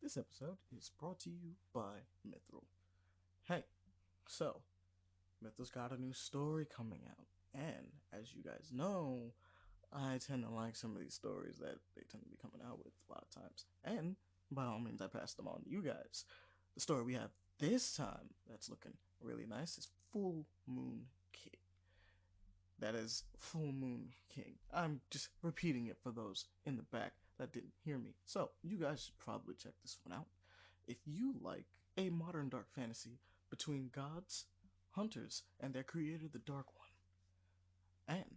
This episode is brought to you by Mithril. Hey, so Mithril's got a new story coming out, and as you guys know, I tend to like some of these stories that they tend to be coming out with a lot of times, and by all means, I pass them on to you guys. The story we have this time that's looking really nice is Full Moon King. That is Full Moon King. I'm just repeating it for those in the back that didn't hear me. So, you guys should probably check this one out. If you like a modern dark fantasy between gods, hunters, and their creator, the Dark One, and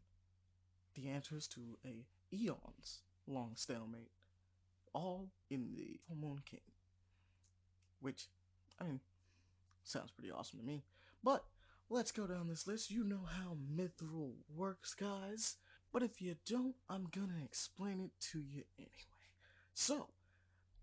the answers to a eons long stalemate, all in the Full Moon King. Which, I mean, sounds pretty awesome to me. But let's go down this list. You know how Mithril works, guys. But if you don't, I'm gonna explain it to you anyway. So,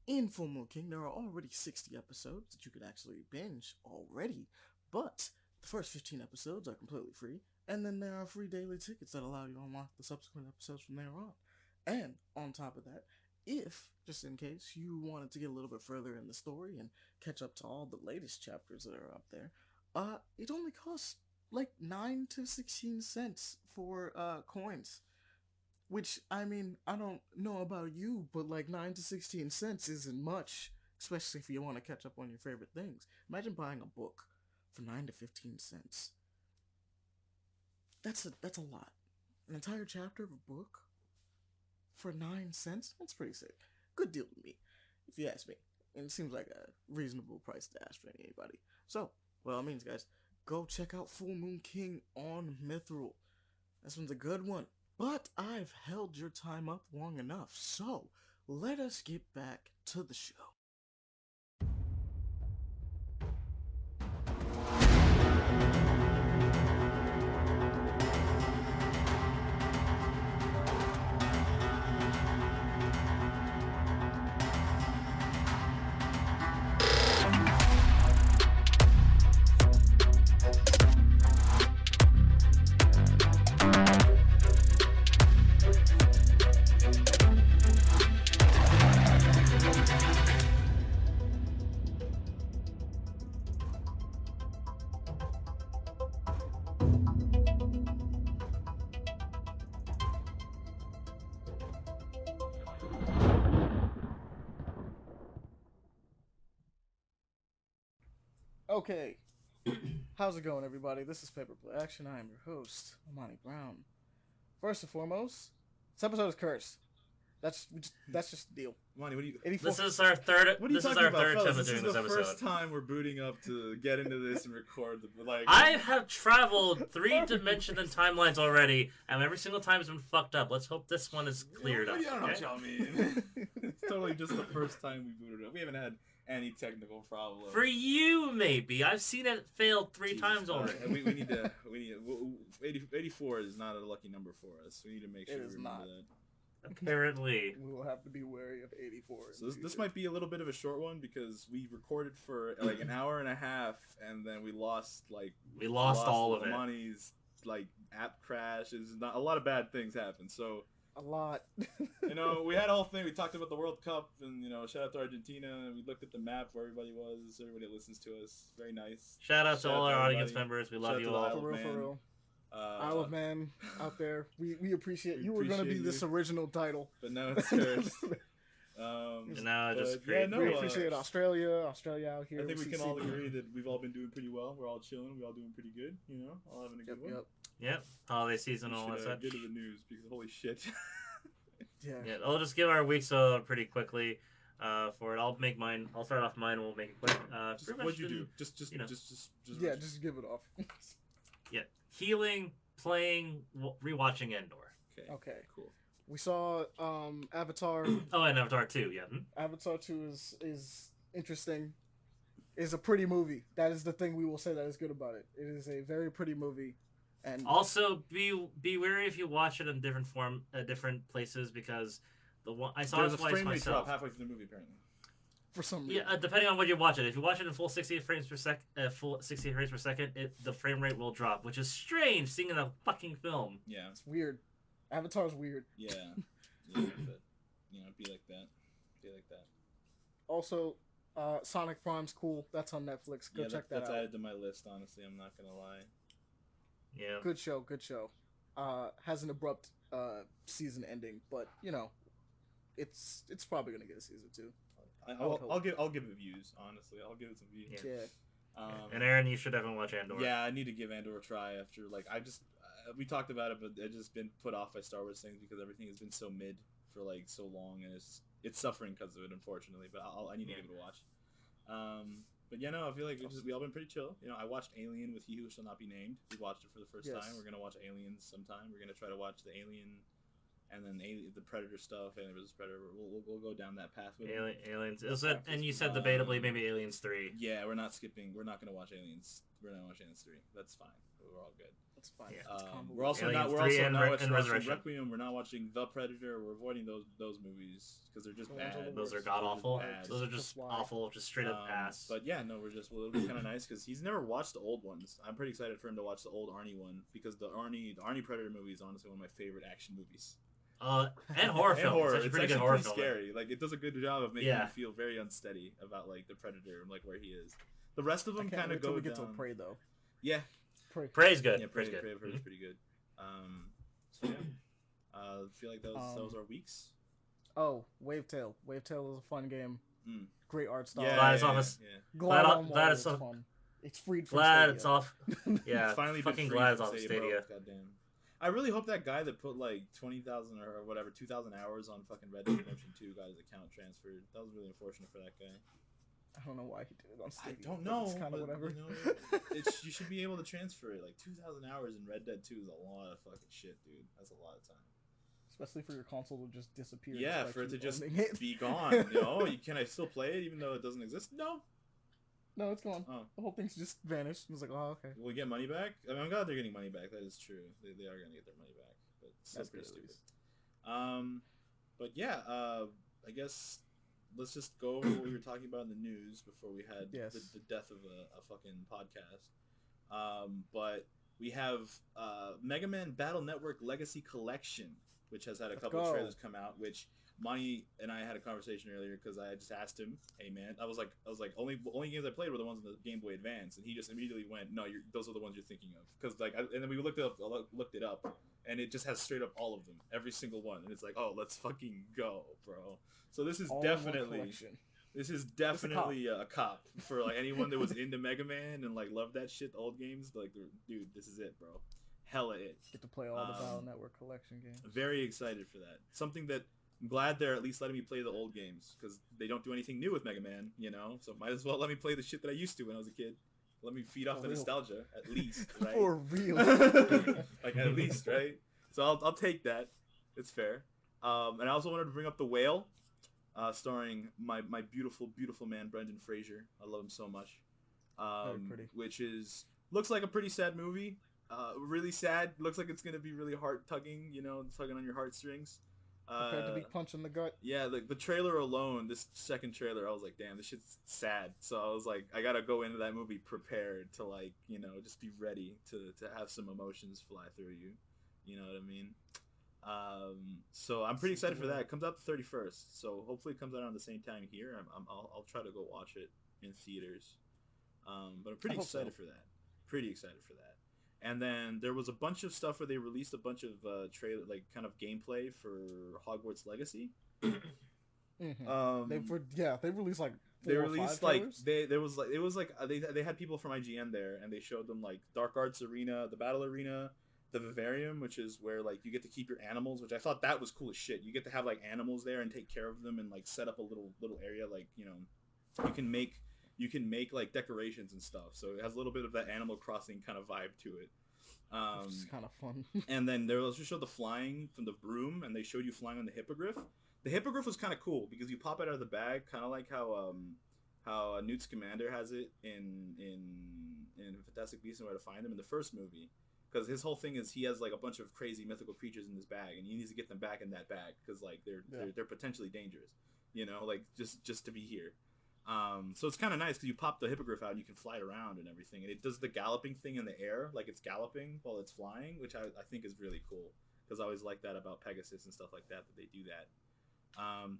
in Full Moon King, there are already 60 episodes that you could actually binge already. But the first 15 episodes are completely free. And then there are free daily tickets that allow you to unlock the subsequent episodes from there on. And on top of that, if, just in case, you wanted to get a little bit further in the story and catch up to all the latest chapters that are up there, it only costs like 9 to 16 cents for coins. Which, I mean, I don't know about you, but like 9 to 16 cents isn't much, especially if you want to catch up on your favorite things. Imagine buying a book for 9 to 15 cents. That's a lot. An entire chapter of a book for 9 cents? That's pretty sick. Good deal to me, if you ask me. And it seems like a reasonable price to ask for anybody. So, well, it means, guys, go check out Full Moon King on Mithril. This one's a good one. But I've held your time up long enough, so let us get back to the show. Okay, how's it going, everybody? This is Paper Play Action. I am your host, Ahmani Brown. First and foremost, this episode is cursed. That's just the deal. Monty, what do you? 84. This is our third. What are you This is talking our about, third fellas? attempt at This is doing the this first episode. time we're booting up to get into this and record. Like I have traveled 3 dimensions and timelines already, and every single time has been fucked up. Let's hope this one is cleared up. I don't know what Okay? y'all mean. It's totally just the first time we booted up. We haven't had any technical problems. For you, maybe. I've seen it fail 3 Jesus times Christ. already. We need to. 84 is not a lucky number for us. We need to make sure It we is remember not. that. Apparently. We will have to be wary of 84. So this might be a little bit of a short one because we recorded for like an hour and a half and then we lost We lost all of it. Ahmani's like app crashes. Not a lot of bad things happened. So a lot. we had a whole thing. We talked about the World Cup and shout out to Argentina. And we looked at the map where everybody was. Everybody that listens to us, very nice. Shout out to all our everybody. audience members. We love Shout out you to the all. Isle of For real, Man. for real. Isle of Man out there. We appreciate We you. Were going to be appreciate this you. original title. But now it's cursed. And now but just yeah, create. no, We uh, appreciate Australia out here. I think we can CC. all agree that we've all been doing pretty well. We're all chilling. We're all doing pretty good. All having a good one. Yep. Yep. Holiday season We and all should that such. get to the news because holy shit. Yeah. Yeah, I'll just give our weeks pretty quickly. For it, I'll make mine. I'll start off mine. We'll make it quick. Pretty much What'd you been- do? Just Yeah, just give it off. Yeah, healing, playing, rewatching Endor. Okay. Okay. Cool. We saw Avatar. Oh, and Avatar 2. Yeah. Avatar 2 is interesting. Is a pretty movie. That is the thing we will say that is good about it. It is a very pretty movie. And Also, be wary if you watch it in different places because the one I saw There's it a twice frame rate drop myself. halfway through the movie apparently. for some reason. Yeah, depending on what you watch it. If you watch it in full 60 frames per second, the frame rate will drop, which is strange seeing in a fucking film. Yeah. It's weird. Avatar's weird. Yeah. Yeah. But be like that. Be like that. Also, Sonic Prime's cool. That's on Netflix. Go Yeah, check that that's out. added to my list. Honestly, I'm not gonna lie. Yeah. Good show. Good show. Has an abrupt season ending, but it's probably gonna get a season two. I would hope. I'll give it views. Honestly, I'll give it some views. Yeah. Yeah. And Aaron, you should definitely watch Andor. Yeah, I need to give Andor a try after we talked about it, but I just been put off by Star Wars things because everything has been so mid for like so long, and it's suffering because of it, unfortunately. But I need to give it a watch. But yeah, no, I feel like we all been pretty chill. You know, I watched Alien with He Who Shall Not Be Named. We watched it for the first time. We're gonna watch Aliens sometime. We're gonna try to watch the Alien, and then the Predator stuff, and it was Predator. We'll go down that path with Aliens. And you said debatably maybe Aliens 3. Yeah, we're not skipping. We're not gonna watch Aliens. We're not watching Aliens 3. That's fine. We're all good. That's fine. Yeah. We're also Aliens not. We're 3 also and not watching Resurrection. Requiem. We're not watching The Predator. We're avoiding those movies because they're just The ones are the bad. Those are worst. god awful. Bad. Those are just That's why. awful, just straight up ass. But yeah, no, it'll be kind of nice because he's never watched the old ones. I'm pretty excited for him to watch the old Arnie one because the Arnie Predator movie is honestly one of my favorite action movies. And horror film. It's It's pretty actually good horror pretty film. scary. Like it does a good job of making you feel very unsteady about like the Predator and like where he is. The rest of them kind of go we down. get to Prey though. Yeah, Prey's good. yeah, Prey's Prey's good. pretty good. So yeah, I feel like those are weeks. Oh, Wavetail. Wavetail is a fun game. Mm. Great art style. Yeah, Glad it's off us. Glad on glad Water it's is off- fun. It's freed from Glad Stadia. it's off. Yeah, Finally been fucking free glad it's from off Stadia, Stadia. bro. Goddamn. I really hope that guy that put like 20,000 or whatever 2,000 hours on fucking Red Dead Redemption 2 got his account transferred. That was really unfortunate for that guy. I don't know why he did it on Stadia. I don't but know. It's kind of but, whatever. You, know, you should be able to transfer it. Like 2,000 hours in Red Dead 2 is a lot of fucking shit, dude. That's a lot of time. Especially for your console to just disappear. Yeah, despite for it to you just owning it. be gone. You know, can I still play it even though it doesn't exist? No. No, it's gone. Oh. The whole thing's just vanished. I was like, oh, okay. Will we get money back? I mean, I'm glad they're getting money back. That is true. They are gonna get their money back, but it's still That's pretty good, at stupid. But yeah, I guess let's just go over what we were talking about in the news before we had the death of a fucking podcast. But we have Mega Man Battle Network Legacy Collection, which has had a couple trailers come out. Which Monty and I had a conversation earlier because I just asked him, "Hey man," I was like, only games I played were the ones on the Game Boy Advance, and he just immediately went, "No, those are the ones you're thinking of." Because and then we looked it up, and it just has straight up all of them, every single one, and it's like, oh, let's fucking go, bro. So this is definitely a cop for like anyone that was into Mega Man and like loved that shit, the old games. Like, dude, this is it, bro. Hella it. Get to play all the Battle Network collection games. Very excited for that. Something that I'm glad they're at least letting me play the old games because they don't do anything new with Mega Man, you know. So might as well let me play the shit that I used to when I was a kid. Let me feed off the nostalgia at least, right? For real. Like at least, right? So I'll take that. It's fair. And I also wanted to bring up The Whale, starring my beautiful man Brendan Fraser. I love him so much. Very pretty. Which looks like a pretty sad movie. Really sad. Looks like it's gonna be really heart tugging. You know, tugging on your heartstrings. Prepared to be punched in the gut. Yeah, like the trailer alone, this second trailer, I was like, damn, this shit's sad. So I was like, I gotta go into that movie prepared to like, you know, just be ready to have some emotions fly through you. You know what I mean? So I'm pretty excited for that. It comes out the 31st, so hopefully it comes out around the same time here. I'll try to go watch it in theaters. But I'm pretty excited for that. Pretty excited for that. And then there was a bunch of stuff where they released a bunch of trailer, like kind of gameplay for Hogwarts Legacy. Mm-hmm. They released like they had people from IGN there, and they showed them like Dark Arts Arena, the Battle Arena, the Vivarium, which is where like you get to keep your animals, which I thought that was cool as shit. You get to have like animals there and take care of them and like set up a little area, like, you know, you can make like decorations and stuff, so it has a little bit of that Animal Crossing kind of vibe to it. Which is kind of fun. And then they also showed the flying from the broom, and they showed you flying on the hippogriff. The hippogriff was kind of cool because you pop it out of the bag, kind of like how Newt Scamander has it in Fantastic Beasts and Where to Find Them in the first movie. Because his whole thing is he has like a bunch of crazy mythical creatures in his bag, and he needs to get them back in that bag because like they're potentially dangerous, you know, like just to be here. So it's kind of nice because you pop the hippogriff out and you can fly around and everything, and it does the galloping thing in the air, like it's galloping while it's flying, which I think is really cool because I always like that about Pegasus and stuff like that they do that.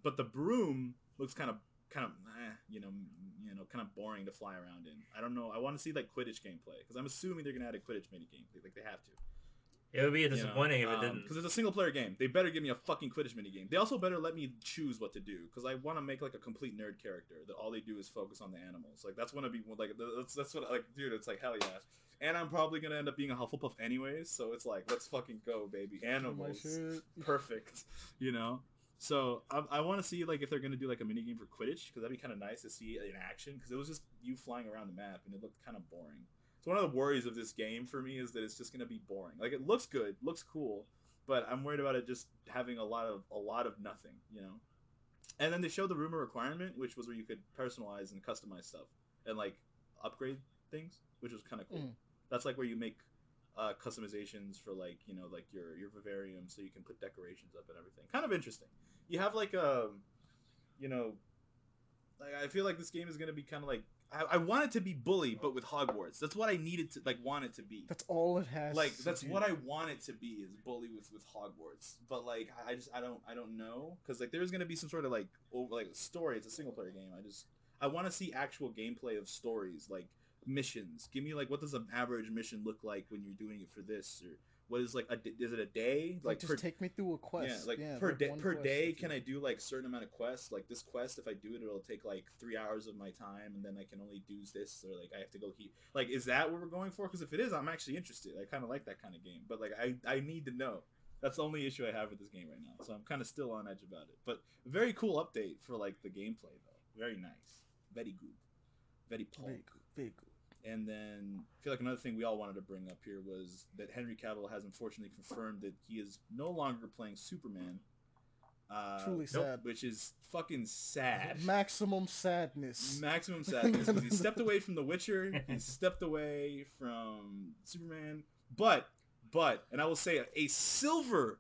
But the broom looks kind of kind of kind of boring to fly around in. I don't know. I want to see like Quidditch gameplay because I'm assuming they're gonna add a Quidditch mini game. Like they have to. It would be disappointing if it didn't. Because it's a single player game. They better give me a fucking Quidditch mini game. They also better let me choose what to do because I want to make like a complete nerd character that all they do is focus on the animals. Like that's what I be like. That's what like, dude. It's like hell yeah. And I'm probably gonna end up being a Hufflepuff anyways. So it's like let's fucking go, baby. Animals, perfect. You know. So I want to see like if they're gonna do like a mini game for Quidditch because that'd be kind of nice to see in action because it was just you flying around the map and it looked kind of boring. So one of the worries of this game for me is that it's just gonna be boring. Like it looks good, looks cool, but I'm worried about it just having a lot of nothing, you know. And then they showed the rumor requirement, which was where you could personalize and customize stuff and like upgrade things, which was kind of cool. That's like where you make customizations for like like your vivarium, so you can put decorations up and everything. Kind of interesting. You have like like I feel like this game is gonna be kind of like I want it to be Bully, but with Hogwarts. That's what I needed to like want it to be. That's all it has. Like that's what I want it to be is Bully with Hogwarts. But like I don't know because like there's gonna be some sort of like story. It's a single player game. I want to see actual gameplay of stories like missions. Give me like what does an average mission look like when you're doing it for this or what is like is it a day like just take me through a quest per day can I do like certain amount of quests like this quest if I do it it'll take like 3 hours of my time and then I can only do this or like I have to go here like is that what we're going for because if it is I'm actually interested I kind of like that kind of game but like I need to know that's the only issue I have with this game right now so I'm kind of still on edge about it but very cool update for like the gameplay though very nice very good very good. And then I feel like another thing we all wanted to bring up here was that Henry Cavill has unfortunately confirmed that he is no longer playing Superman. Truly sad. Which is fucking sad. Maximum sadness. Maximum sadness. Because he stepped away from The Witcher. He stepped away from Superman. But, and I will say a silver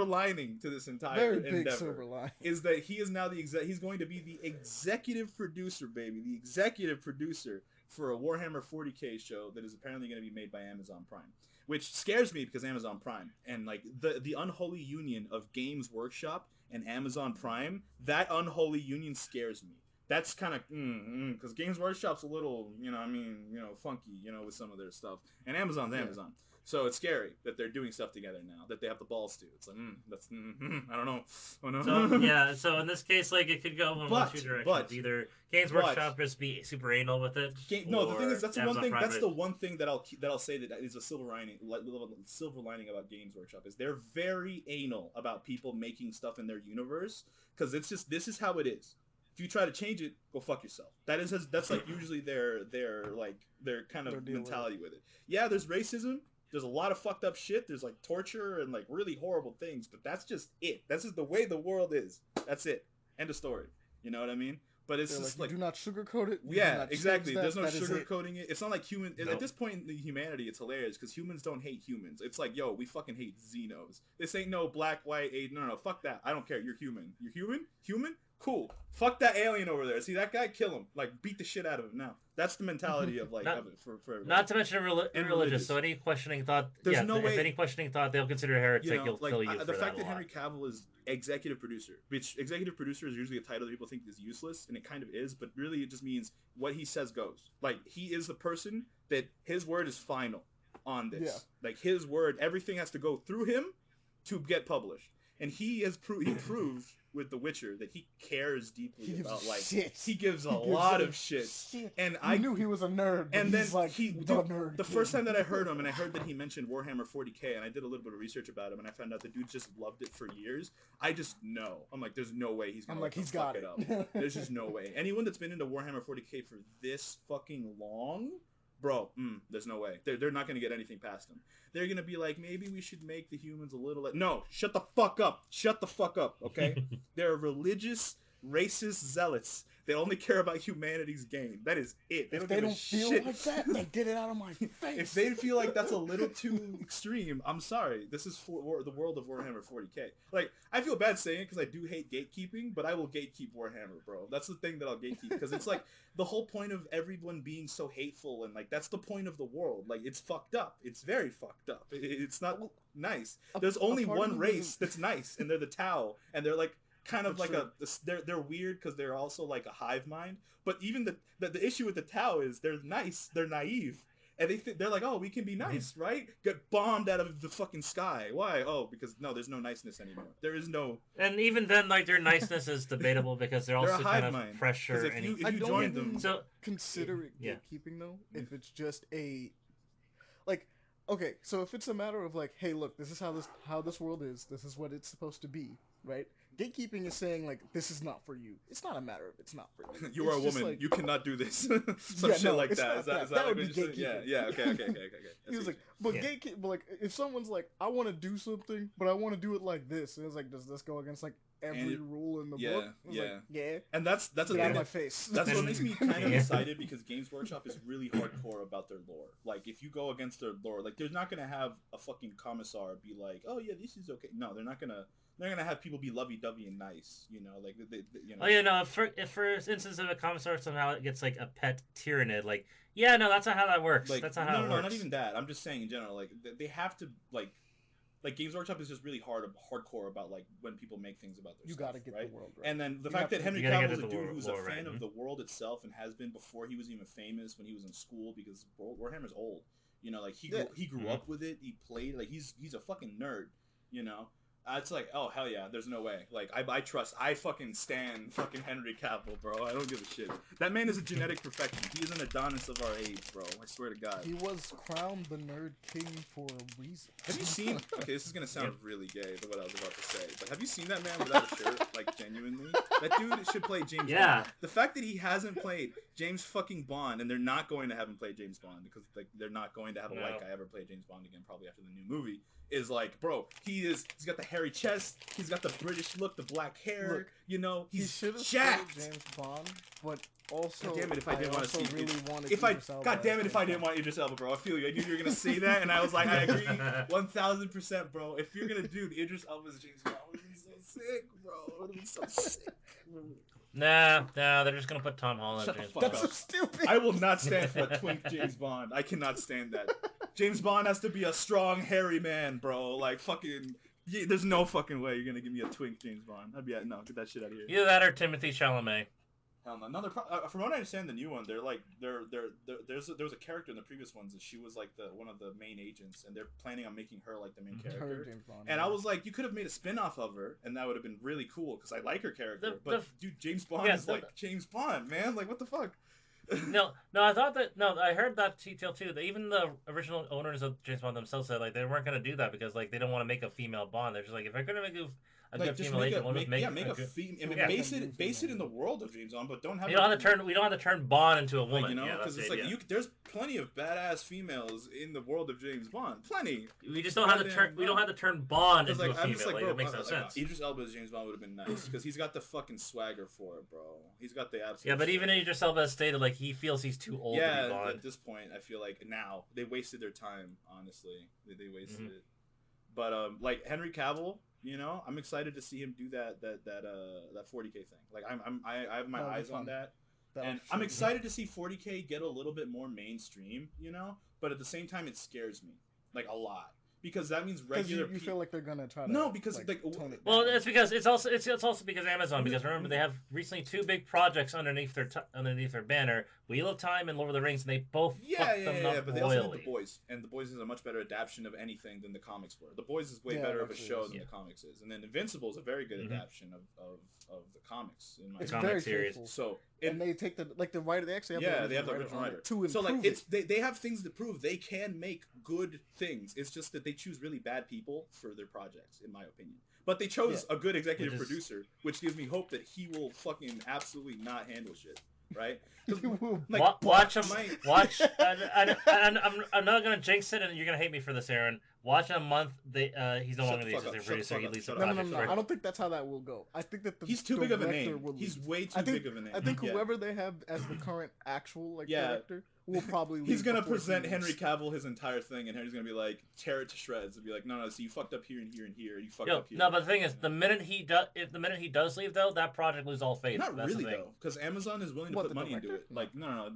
lining to this entire endeavor is that he is now he's going to be the executive producer, baby. The executive producer for a Warhammer 40K show that is apparently going to be made by Amazon Prime, which scares me because Amazon Prime and like the unholy union of Games Workshop and Amazon Prime, that unholy union scares me. That's kind of because Games Workshop's a little funky with some of their stuff, and Amazon's Amazon. So it's scary that they're doing stuff together now, that they have the balls to. It's like, I don't know. Oh, no. So, yeah, so in this case, like, it could go in one of two directions. Either Games Workshop just be super anal with it. The thing is, that's the one thing. That's the one thing that I'll say that is a silver lining about Games Workshop is they're very anal about people making stuff in their universe because it's just this is how it is. If you try to change it, go fuck yourself. That's like usually their kind of mentality with it. Yeah, there's racism. There's a lot of fucked up shit. There's like torture and like really horrible things, but that's just it. That's just the way the world is. That's it. End of story. You know what I mean? But it's just like do not sugarcoat it. Yeah, exactly. There's no sugarcoating it. It's not like at this point in the humanity, it's hilarious because humans don't hate humans. It's like, yo, we fucking hate Xenos. This ain't no black, white, no, fuck that. I don't care. You're human. You're human? Human? Cool. Fuck that alien over there. See that guy? Kill him. Like beat the shit out of him now. That's the mentality of like of it for everybody. Not to mention religious. So any questioning thought, there's no way. If any questioning thought, they'll consider a heretic. He'll kill you. The fact that Henry Cavill is executive producer, which executive producer is usually a title that people think is useless, and it kind of is, but really it just means what he says goes. Like he is the person that his word is final on this. Yeah. Like his word, everything has to go through him to get published, and he has proved with The Witcher that he cares deeply about like he gives a lot of shit. And I knew he was a nerd. And then like the first time that I heard him and I heard that he mentioned Warhammer 40K and I did a little bit of research about him and I found out the dude just loved it for years. I just know. I'm like there's no way he's gonna fuck it up. There's just no way. Anyone that's been into Warhammer 40K for this fucking long, bro, there's no way. They're not going to get anything past them. They're going to be like, maybe we should make the humans a little... No, shut the fuck up. Shut the fuck up, okay? They're religious, racist zealots. They only care about humanity's gain. That is it. They don't feel shit. like that, then get it out of my face. If they feel like that's a little too extreme, I'm sorry. This is for the world of Warhammer 40K. Like, I feel bad saying it because I do hate gatekeeping, but I will gatekeep Warhammer, bro. That's the thing that I'll gatekeep because it's like the whole point of everyone being so hateful and like that's the point of the world. Like, it's fucked up. It's very fucked up. It's not nice. There's only one race that's nice, and they're the Tau, and they're like kind of they're weird because they're also like a hive mind. But even the issue with the Tau is they're nice, they're naive. And they're like, oh, we can be nice, right? Get bombed out of the fucking sky. Why? Oh, because no, there's no niceness anymore. There is no. And even then, like their niceness is debatable because they're also kind of mind. pressure. If you join them, so consider it gatekeeping though. If it's just okay, so if it's a matter of like, hey, look, this is how this world is. This is what it's supposed to be, right? Gatekeeping is saying like this is not for you. It's not a matter of it's not for you. You are a woman. Like, you cannot do this. Shit like that. Is that that like would be gatekeeping? Yeah. Okay. He was like, but gatekeep. But like, if someone's like, I want to do something, but I want to do it like this, and it's like, does this go against like every rule in the book? Like, And that's get out of my face. That's what makes me kind of excited because Games Workshop is really hardcore about their lore. Like, if you go against their lore, like, they're not gonna have a fucking commissar be like, oh yeah, this is okay. No, they're not gonna. They're gonna have people be lovey-dovey and nice, like they you know. Oh yeah, no. If for instance, if a commissar somehow it gets like a pet tyrannid, like no, that's not how that works. Like, that's not how it works. No, not even that. I'm just saying in general, like they have to like Games Workshop is just really hardcore about like when people make things about their stuff. You gotta get the world right. And then the fact that Henry Cavill is a dude who's a fan of the world itself and has been before he was even famous when he was in school because Warhammer's old. Like he grew up with it. He played like he's a fucking nerd. It's like, oh hell yeah, there's no way. Like I fucking stand fucking Henry Cavill, bro. I don't give a shit. That man is a genetic perfection. He is an Adonis of our age, bro. I swear to God. He was crowned the Nerd King for a reason. Have you seen? Okay, this is gonna sound really gay, what I was about to say, but have you seen that man without a shirt? Like genuinely, that dude should play James Bond. The fact that he hasn't played James fucking Bond, and they're not going to have him play James Bond because like they're not going to have a white guy ever play James Bond again, probably after the new movie. Is like, bro, he's got the hairy chest, he's got the British look, the black hair, look, he's he jacked. James Bond, but also, God damn it, if I didn't want to see it, if I didn't want Idris Elba, bro, I feel you. I knew you were gonna say that, and I was like, I agree, 1000%, bro. If you're gonna do Idris Elba's James Bond, it would be so sick, bro. It would be so sick. Nah, they're just gonna put Tom Holland. Shut the fuck up. That's so stupid. I will not stand for a twink James Bond. I cannot stand that. James Bond has to be a strong, hairy man, bro. Like fucking. Yeah, there's no fucking way you're gonna give me a twink James Bond. No, get that shit out of here. Either that or Timothy Chalamet. Hell no. From what I understand, the new one, there was a character in the previous ones that she was like one of the main agents, and they're planning on making her like the main character. James Bond, and I was like, you could have made a spin-off of her, and that would have been really cool because I like her character. But dude, James Bond is like James Bond, man. Like what the fuck? No, I heard that detail too. That even the original owners of James Bond themselves said like they weren't gonna do that because like they don't want to make a female Bond. They're just like if they're gonna make a good female agent, we'll just make a female. Base it in the world of James Bond, but don't have. We don't have to turn Bond into a woman. Because it's like there's plenty of badass females in the world of James Bond. Plenty. We just don't have to turn. We don't have to turn Bond into a female. Like, it makes no sense. Idris Elba's James Bond would have been nice because he's got the fucking swagger for it, bro. He's got the absolute. Yeah, but even Idris Elba has stated like he feels he's too old to be Bond. At this point, I feel like now they wasted their time. Honestly, they wasted it. But like Henry Cavill. I'm excited to see him do that 40K thing. Like I have my eyes on that, and I'm excited to see 40K get a little bit more mainstream. But at the same time, it scares me like a lot because that means regular. You feel like they're gonna try to because well, it's because it's also because Amazon because remember they have recently two big projects underneath their banner, Wheel of Time and Lord of the Rings, and they both fucked them up but they royally. also did The Boys, and The Boys is a much better adaptation of anything than the comics were. The Boys is way better of a show than the comics is, and then Invincible is a very good adaptation of the comics in my comic series. So and they take the writer. They actually have they have the original writer to improve. So like they have things to prove. They can make good things. It's just that they choose really bad people for their projects, in my opinion. But they chose a good executive producer, which gives me hope that he will fucking absolutely not handle shit. Right? Like, watch him. Watch. I'm not gonna jinx it, and you're gonna hate me for this, Aaron. Watch in a month. He's no longer the executive producer. He leaves the project. No. I don't think that's how that will go. I think that he's too big of a name. He's way too big of a name. I think whoever they have as the current actual director will probably leave. He's gonna present Henry Cavill his entire thing, and Henry's gonna be like tear it to shreds and be like, no, so you fucked up here and here and here. You fucked up here. No, but the thing is, the minute he does leave though, that project loses all faith. Not really though, because Amazon is willing to put money into it. Like no.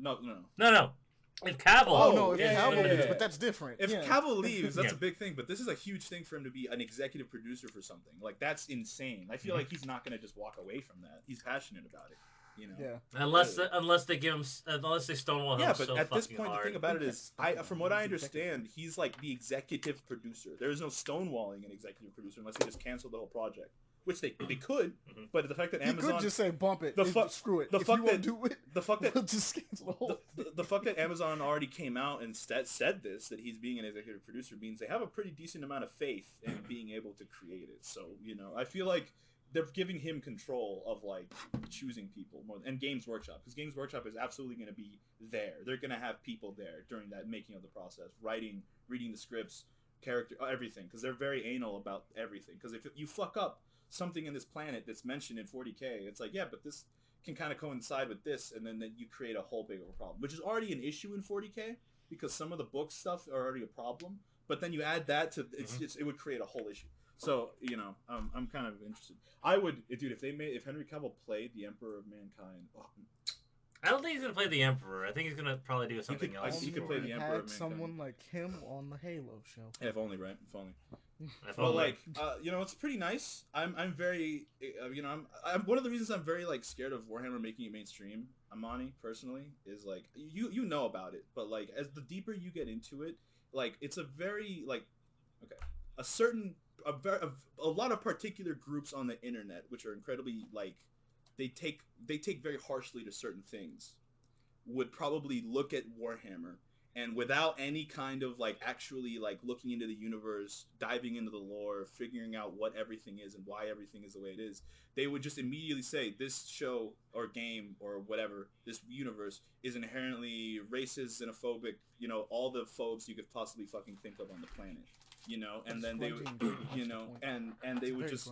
If Cavill, oh no, if Cavill leaves, but that's different. If Cavill leaves, that's a big thing. But this is a huge thing for him to be an executive producer for something. Like that's insane. I feel like he's not gonna just walk away from that. He's passionate about it. You know. Yeah. Unless they give him, unless they stonewall him. Yeah, but so at this point, hard. the thing about it is, from what I understand, he's like the executive producer. There is no stonewalling an executive producer unless they just cancel the whole project. Which they could, but the fact that Amazon could just say bump it, screw it. The fuck that do it, the fuck that we'll just cancel the whole the fuck that Amazon already came out and said this, that he's being an executive producer, means they have a pretty decent amount of faith in being able to create it. So I feel like they're giving him control of like choosing people more, and Games Workshop, because Games Workshop is absolutely going to be there. They're going to have people there during that making of the process, writing, reading the scripts, character, everything, because they're very anal about everything. Because if you fuck up something in this planet that's mentioned in 40K, it's like, yeah, but this can kind of coincide with this, and then you create a whole bigger problem, which is already an issue in 40K because some of the book stuff are already a problem. But then you add that to it would create a whole issue. So I'm kind of interested. I would, dude, if Henry Cavill played the Emperor of Mankind. I don't think he's gonna play the Emperor. I think he's gonna probably do something else. He could play the Emperor of Mankind. Someone like him on the Halo show. Yeah, if only, right? If only. But like, it's pretty nice. I'm very, I'm one of the reasons I'm very like scared of Warhammer making it mainstream. Ahmani personally is like, you know about it, but like as the deeper you get into it, like it's a very like, okay, a lot of particular groups on the internet which are incredibly like, they take very harshly to certain things, would probably look at Warhammer. And without any kind of like actually like looking into the universe, diving into the lore, figuring out what everything is and why everything is the way it is, they would just immediately say this show or game or whatever, this universe is inherently racist, xenophobic, all the phobes you could possibly fucking think of on the planet, and then they would, and they would just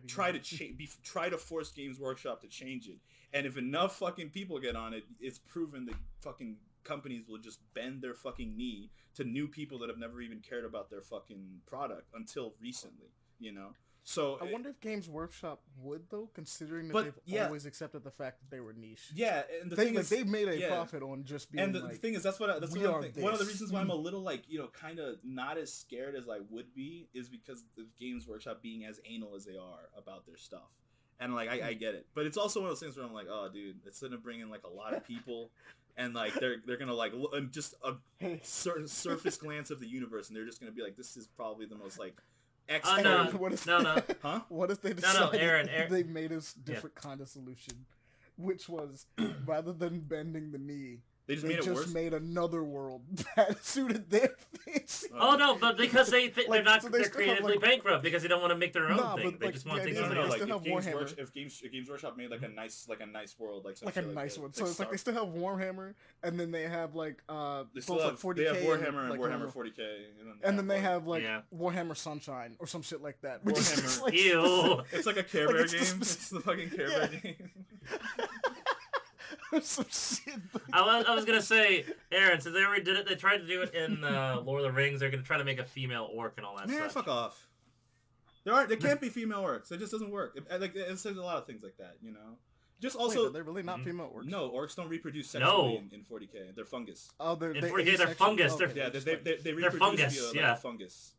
try to force Games Workshop to change it. And if enough fucking people get on it, it's proven that fucking companies will just bend their fucking knee to new people that have never even cared about their fucking product until recently, So I wonder if Games Workshop would, though, considering that they've always accepted the fact that they were niche. Yeah, and the thing is, they've made a profit on just being. And the thing is, one of the reasons why I'm a little like kind of not as scared as I would be is because of Games Workshop being as anal as they are about their stuff. And like I get it, but it's also one of those things where I'm like, oh, dude, it's gonna bring in like a lot of people, and like they're gonna like just a certain surface glance of the universe, and they're just gonna be like, this is probably the most like. No. Huh? What if they decided Aaron. they made a different kind of solution, which was rather than bending the knee. They just made another world that suited their face. Oh no, but because they're creatively bankrupt because they don't want to make their own thing. They just want to take something else. If Games Workshop made like a nice world, like a nice one. So it's like they still have Warhammer, and then they have like they still have 40K. They have Warhammer and Warhammer 40K, and then they have like Warhammer Sunshine or some shit like that. Warhammer. Ew. It's like a Care Bear game. It's the fucking Care Bear game. Some shit. I was gonna say, Aaron, since they already did it, they tried to do it in Lord of the Rings. They're gonna try to make a female orc and all that. Man, fuck off. There can't be female orcs. It just doesn't work. It says a lot of things like that, Just also, wait, they're really not female orcs. No, orcs don't reproduce sexually in 40K. They're fungus. Oh, they're in 40K. They're fungus. Okay. Yeah, they reproduce fungus. via fungus.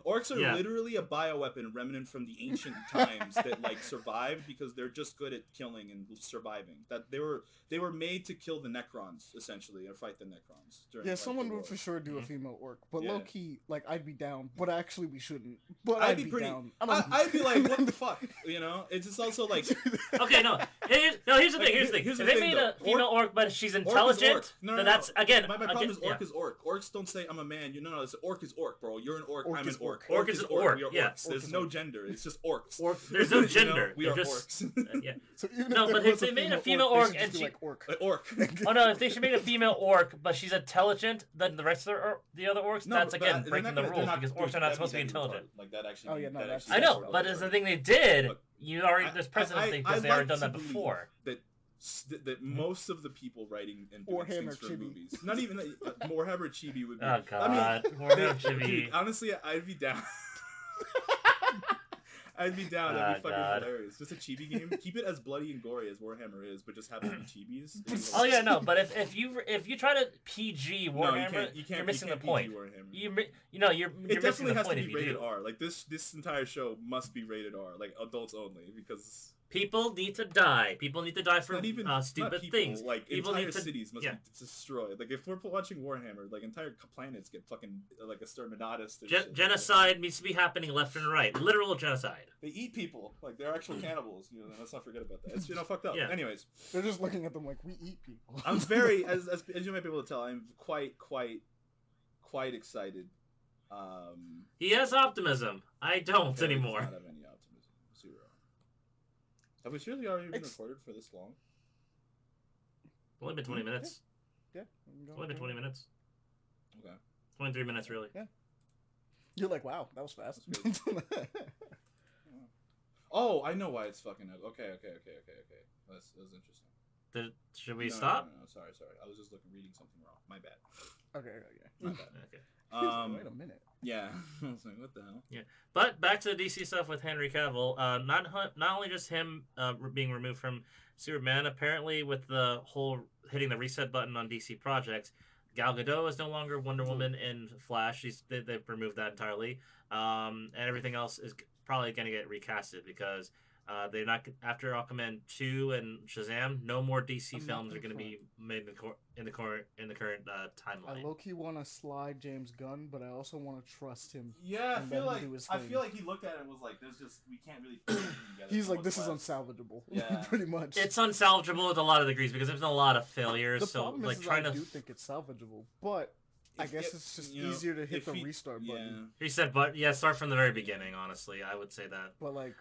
Orcs are literally a bioweapon remnant from the ancient times that like survived because they're just good at killing and surviving. That they were made to kill the Necrons essentially or fight the Necrons. Yeah, someone would for sure do a female orc, but low key, like I'd be down, but actually we shouldn't. But I'd be down. I'd be like, what the fuck, It's just also like, okay, no. Here's the thing. Here's the thing. If they made a female orc, but she's intelligent, then that's again. My problem is orc is orc. Orcs don't say I'm a man. No. It's orc is orc, bro. You're an orc. I'm an orc. Orc is orc. We are orcs. There's no gender. It's just orcs. There's no gender. We are orcs. Yeah. So but if they made a female orc and she orc. Oh no, if they should make a female orc, but she's intelligent, then the rest of the other orcs, that's again breaking the rules because orcs are not supposed to be intelligent. Like that actually. Oh yeah, no, that's. I know, but it's the thing they did. There's precedent because they already done that before. That most of the people writing and doing things for movies, not even Warhammer Chibi would be. Oh god, Warhammer Chibi. Dude, honestly, I'd be down. I'd be down. That'd be fucking hilarious. Just a chibi game. Keep it as bloody and gory as Warhammer is, but just have them be chibis. Oh yeah, no. But if you try to PG Warhammer, you're missing the point. You're missing the point if you do. It definitely has to be rated R. Like this entire show must be rated R, like adults only, because. People need to die. People need to die for stupid things. Like people entire cities must be destroyed. Like if we're watching Warhammer, like entire planets get fucking like exterminatus. Genocide needs to be happening left and right. Literal genocide. They eat people. Like they're actual cannibals. Let's not forget about that. It's fucked up. Yeah. Anyways, they're just looking at them like we eat people. I'm very as you might be able to tell. I'm quite excited. He has optimism. I don't anymore. Not have any optimism. Zero. Have we seriously already been recorded for this long? It's only been 20 minutes. Yeah. It's only been 20 minutes. Okay. 23 minutes, really. Yeah. You're like, wow, that was fast. Oh, I know why it's fucking up. Okay. That's interesting. Should we stop? No, sorry. I was just reading something wrong. My bad. Okay. My bad. Okay. Wait a minute. Yeah. I was like, what the hell? Yeah. But back to the DC stuff with Henry Cavill. Not only just him being removed from Superman, apparently with the whole hitting the reset button on DC projects, Gal Gadot is no longer Wonder Woman in Flash. They've removed that entirely. And everything else is probably going to get recasted because they're not after Aquaman 2 and Shazam. No more DC films are going to be made in the current timeline. I low-key want to slide James Gunn, but I also want to trust him. Yeah, I feel like he looked at it and was like, "There's just we can't really." Put together. He's like, "This is unsalvageable." Yeah, pretty much. It's unsalvageable with a lot of degrees because there's been a lot of failures. The problem is I do think it's salvageable, but. I guess it's just easier to hit the restart button. Reset button, yeah. Start from the very beginning. Honestly, I would say that. But like,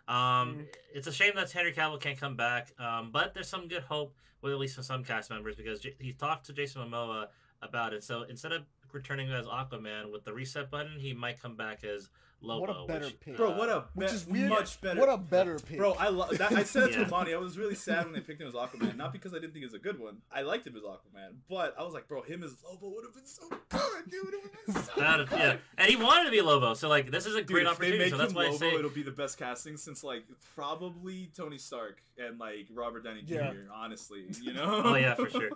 it's a shame that Henry Cavill can't come back. But there's some good hope, with at least for some cast members, because he talked to Jason Momoa about it. So instead of returning as Aquaman with the reset button, he might come back as Lobo. What a better pick, bro! Which is weird. Much better. What a better pick, bro! I love that. I said it to Ahmani. I was really sad when they picked him as Aquaman, not because I didn't think it was a good one. I liked him as Aquaman, but I was like, bro, him as Lobo would have been so good, dude. It would have been so good. Yeah, and he wanted to be Lobo, so like this is a great opportunity. If they so make that's him why Lobo, I say it'll be the best casting since like probably Tony Stark and like Robert Downey Jr. Honestly, Oh yeah, for sure.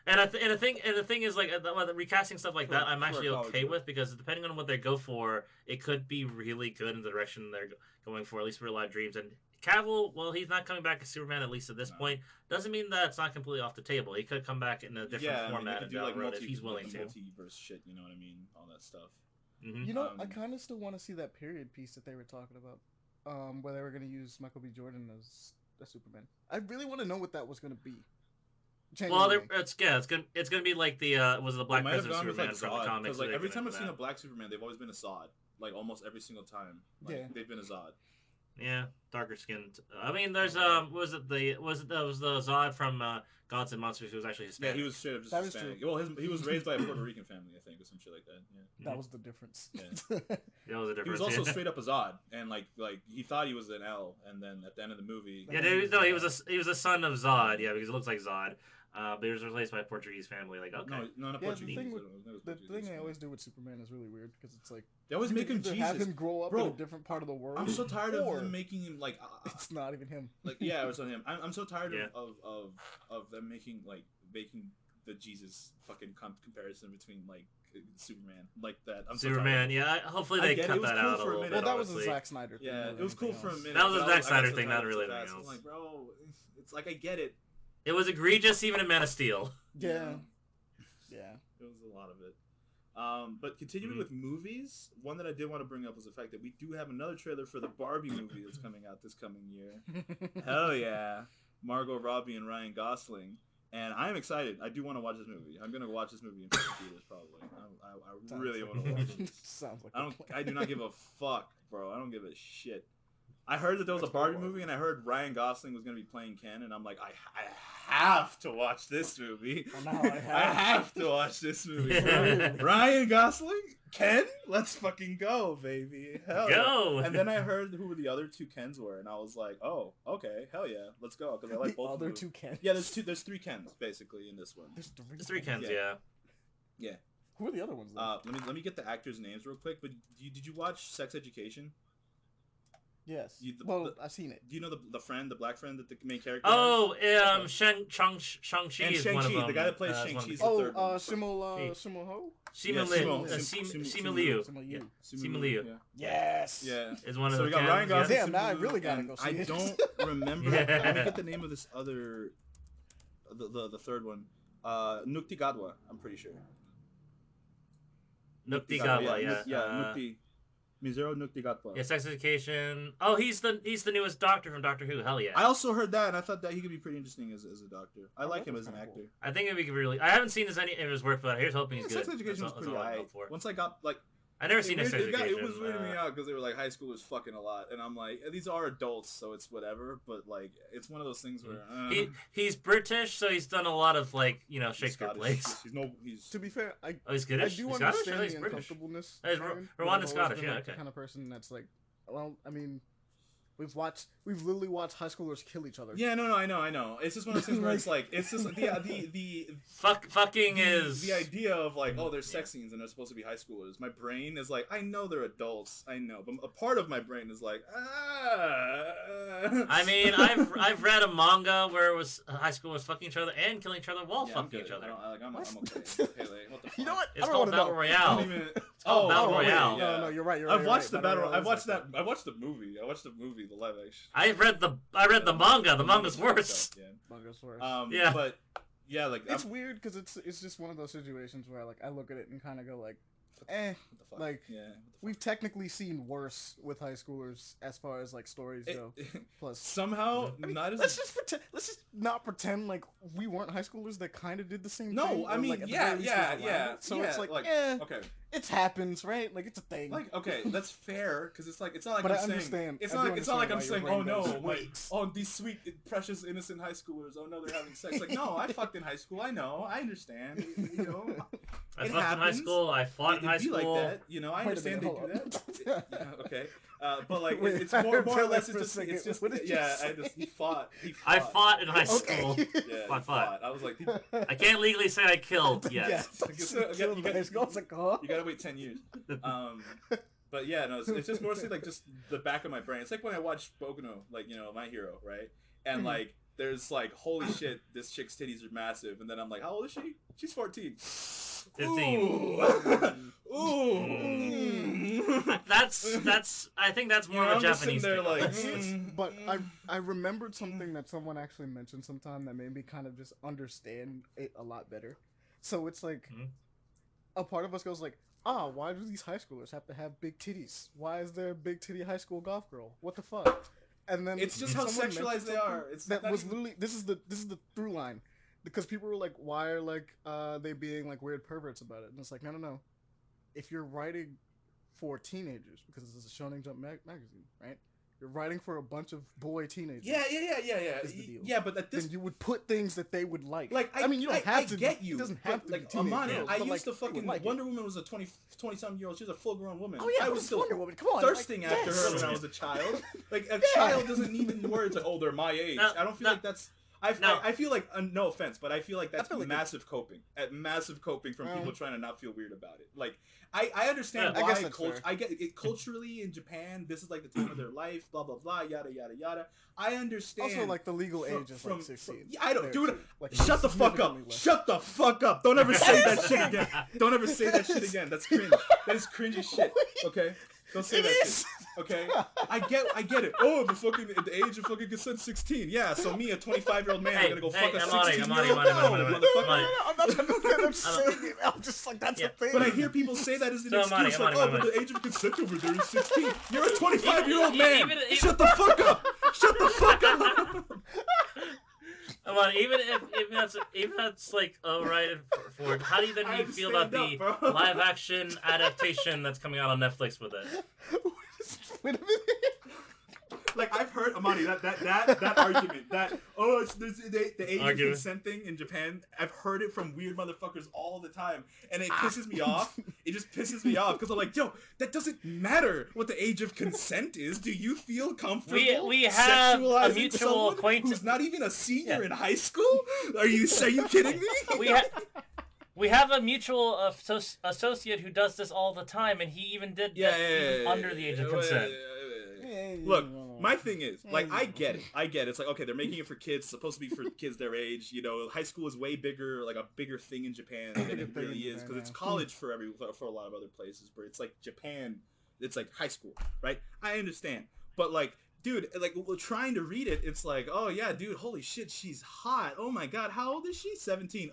And the thing is like the recasting stuff like that I'm actually okay with because depending on what they go for, it could be really good in the direction they're going for. At least for Live Dreams and Cavill. Well, he's not coming back as Superman at least at this point. Doesn't mean that it's not completely off the table. He could come back in a different format and down the road if he's willing to. Multiverse shit, you know what I mean? All that stuff. Mm-hmm. I kind of still want to see that period piece that they were talking about, where they were going to use Michael B. Jordan as Superman. I really want to know what that was going to be. Genuinely. Well, it's gonna be like the was the Black Panther Superman from the comics. Because like every time I've seen a Black Superman, they've always been a Zod. Like almost every single time, they've been a Zod. Yeah, darker skinned. I mean, there's was it the Zod from Gods and Monsters who was actually Hispanic? Yeah, he was straight up just Hispanic. Well, he was raised by a Puerto Rican family, I think, or some shit like that. Yeah, that was the difference. Yeah, that was the difference. He was also straight up a Zod, and like he thought he was an L, and then at the end of the movie, he was a son of Zod. Yeah, because it looks like Zod. But he was raised by a Portuguese family. Like, okay. No, not Portuguese. The thing they always do with Superman is really weird because it's like they always make him Jesus. Have him grow up in a different part of the world. I'm so tired of them making him like. It's not even him. Like it's not him. I'm so tired of them making the Jesus fucking comparison between like Superman like that. Superman, yeah. Hopefully they cut that out a little bit. Well, that was a Zack Snyder thing. Yeah, it was cool for a minute. That was a Zack Snyder thing, not really anything else. I'm like, bro, it's like I get it. It was egregious even in Man of Steel. Yeah. It was a lot of it. But continuing with movies, one that I did want to bring up was the fact that we do have another trailer for the Barbie movie that's coming out this coming year. Hell yeah. Margot Robbie and Ryan Gosling. And I'm excited. I do want to watch this movie. I'm going to watch this movie in theaters probably. I really want to watch it. Sounds like I do not give a fuck, bro. I don't give a shit. I heard that there was a Barbie movie, and I heard Ryan Gosling was going to be playing Ken, and I'm like, I have to watch this movie. I have to watch this movie. Ryan Gosling? Ken? Let's fucking go, baby. Hell go. Yeah. And then I heard who the other two Kens were, and I was like, oh, okay, hell yeah, let's go, because I like both of them. Other two Kens? Yeah, there's three Kens, basically, in this one. There's three Kens, yeah. Yeah. Who are the other ones, though? Let me get the actors' names real quick, but did you watch Sex Education? Yes. I've seen it. Do you know the friend, the black friend that the main character? Oh, Shang-Chi is one of them. The guy that plays Shang-Chi is the third one. Shimo Ho? Simu Liu. Yes. Yeah. Is one of so the we got Ryan Gosling. Damn, now I really gotta go see it. I don't remember. Let me get the name of this other, the third one. Nukti Gadwa, I'm pretty sure. Nukti Gadwa, yeah. Nukti. Mizero Nukti Gadwa. Yeah, Sex Education. Oh, he's the newest Doctor from Doctor Who. Hell yeah. I also heard that, and I thought that he could be pretty interesting as a doctor. I like him as an actor. I think it'd be really. I haven't seen any of his work, but here's hoping he's good. Sex Education was pretty high. Once I got I never seen Sex Education. It was weirding me out because they were like high schoolers fucking a lot, and I'm like, these are adults, so it's whatever. But like, it's one of those things where he's British, so he's done a lot of Shakespeare plays. He's to be fair, he's Scottish. I do understand the uncomfortableness. Rwandan Scottish, yeah, okay. The kind of person that's like, well, I mean, we've literally watched high schoolers kill each other. Yeah, no, I know. It's just one of those things where it's like, it's just fucking is the idea of like, oh, there's sex scenes and they're supposed to be high schoolers. My brain is like, I know they're adults, I know, but a part of my brain is like, I mean, I've read a manga where it was high schoolers fucking each other and killing each other while fucking each other. I'm okay. Pele, what the fuck? You know what? It's called Battle Royale. It's called Battle Royale. Yeah. No, you're right. I've watched the battle. I watched that. I watched the movie. The live action. I read the manga. The manga's worse. Manga's worse. Yeah. But yeah, like it's weird because it's just one of those situations where like I look at it and kind of go like, what the fuck? Like we've technically seen worse with high schoolers as far as like stories go. Plus somehow let's just not pretend like we weren't high schoolers that kind of did the same thing. No, I mean like, yeah. So it's like okay. It happens, right? Like it's a thing. Like okay, that's fair because it's like it's not like but I'm I saying. understand. It's not like I'm saying, oh no, these sweet, precious, innocent high schoolers. Oh no, they're having sex. Like no, I fucked in high school. I know, I understand. You know, I fucked in high school. I fought in high school. Like that, you know, I understand they do that. Okay, but like it's more or less it's just he fought. I fought in high school. Yeah, I fought. I was like, I can't legally say I killed yet. You gotta wait 10 years. But yeah, no, it's just mostly like just the back of my brain. It's like when I watch Bokuno, like, you know, My Hero, right? And like there's like, holy shit, this chick's titties are massive, and then I'm like, how old is she? She's 14. 15. Ooh. That's I think that's more of a Japanese thing. Like, but I remembered something that someone actually mentioned sometime that made me kind of just understand it a lot better. So it's like a part of us goes like, why do these high schoolers have to have big titties? Why is there a big titty high school golf girl? What the fuck? And then it's just how sexualized they are. Literally this is the through line. Because people were like, why are like they being like weird perverts about it? And it's like, no. If you're writing for teenagers, because this is a Shonen Jump magazine, right? You're writing for a bunch of boy teenagers. Yeah. Is the deal. Yeah, but at this, then you would put things that they would like. Like I mean, you don't have to. Get you. It doesn't have to like be Ahmani. I used like, to fucking like Wonder Woman was a 20-something year old. She was a full-grown woman. Oh yeah, I was still Wonder Woman. Come on, thirsting after her when I was a child. Like a child doesn't need the words like, oh, they're my age. I don't feel like that's. I feel like, no offense, but I feel like that's massive coping. Massive coping from people trying to not feel weird about it. Like, I understand why I get it culturally in Japan. This is like the time of their life. Blah blah blah. Yada yada yada. I understand. Also, like the legal age is like 16. I don't, dude. Like, shut the fuck up. Shut the fuck up. Don't ever say that shit again. Don't ever say that shit again. That's cringe. That is cringy shit. Okay. Don't say that shit. Okay, I get it. Oh, the age of fucking consent 16. Yeah, so me, a 25-year-old man, I'm gonna go fuck a 16-year-old. No, motherfucker. I'm not trying to say I'm saying it. I'm just like that's a thing. But I hear people say that as an excuse, like, but the age of consent over there is 16. You're a 25-year-old man. Shut the fuck up. Shut the fuck up. Come on, even if that's like alright for how do you feel about the live action adaptation that's coming out on Netflix with it? Wait a minute. Like I've heard Ahmani that argument that it's the age of consent thing in Japan. I've heard it from weird motherfuckers all the time, and it pisses me off. It just pisses me off because I'm like, yo, that doesn't matter what the age of consent is. Do you feel comfortable? We have a mutual acquaintance who's not even a senior in high school. Are you kidding me? We have a mutual associate who does this all the time, and he even did that even under the age of consent. Look, my thing is, like, I get it. It's like, okay, they're making it for kids. It's supposed to be for kids their age. You know, high school is way bigger, like a bigger thing in Japan than it really is, because it's college for a lot of other places, but it's like Japan. It's like high school, right? I understand, but like, dude, like, trying to read it, it's like, oh yeah, dude, holy shit, she's hot. Oh my god, how old is she? 17.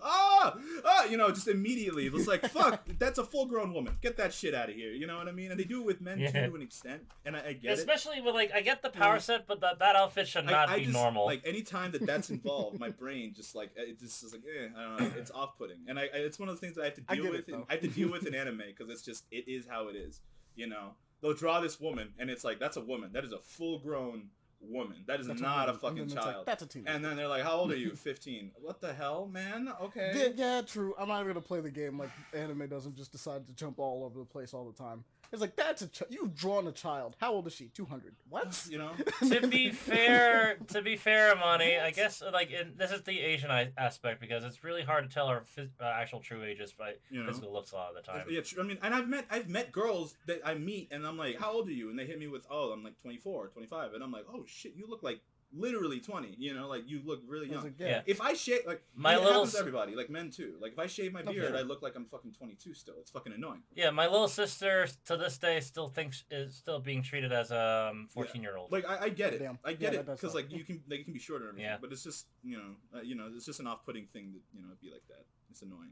You know, just immediately, it's like, fuck, that's a full-grown woman. Get that shit out of here. You know what I mean? And they do it with men too, to an extent, and I get especially with, like, I get the power set, but that outfit should not be normal. Like, anytime that's involved, my brain just like, it just is like, I don't know, it's off-putting, and it's one of the things that I have to deal with. I have to deal with in anime because it's just, it is how it is. You know, they'll draw this woman, and it's like, that's a woman. That is a full-grown woman. That is not a fucking child. Like, that's a teenager. And then they're like, how old are you? 15. What the hell, man? Okay. Yeah, true. I'm not going to play the game like anime doesn't just decide to jump all over the place all the time. It's like, that's you've drawn a child. How old is she? 200. What? You know? to be fair, Ahmani, I guess, like, this is the Asian aspect, because it's really hard to tell our actual true ages by physical looks a lot of the time. Yeah, I mean, and I've met girls that I meet, and I'm like, how old are you? And they hit me with, I'm like 24, 25. And I'm like, oh shit, you look like literally 20, you know, like, you look really young. Like, yeah. If I shave, like, it happens to everybody, like men too. Like, if I shave my beard, I look like I'm fucking 22 still. It's fucking annoying. Yeah, my little sister to this day still is still being treated as a 14-year-old. Like, I get it. I get it, because like, you can be shorter and everything. Yeah. But it's just, you know, it's just an off-putting thing that, you know, it'd be like that. It's annoying.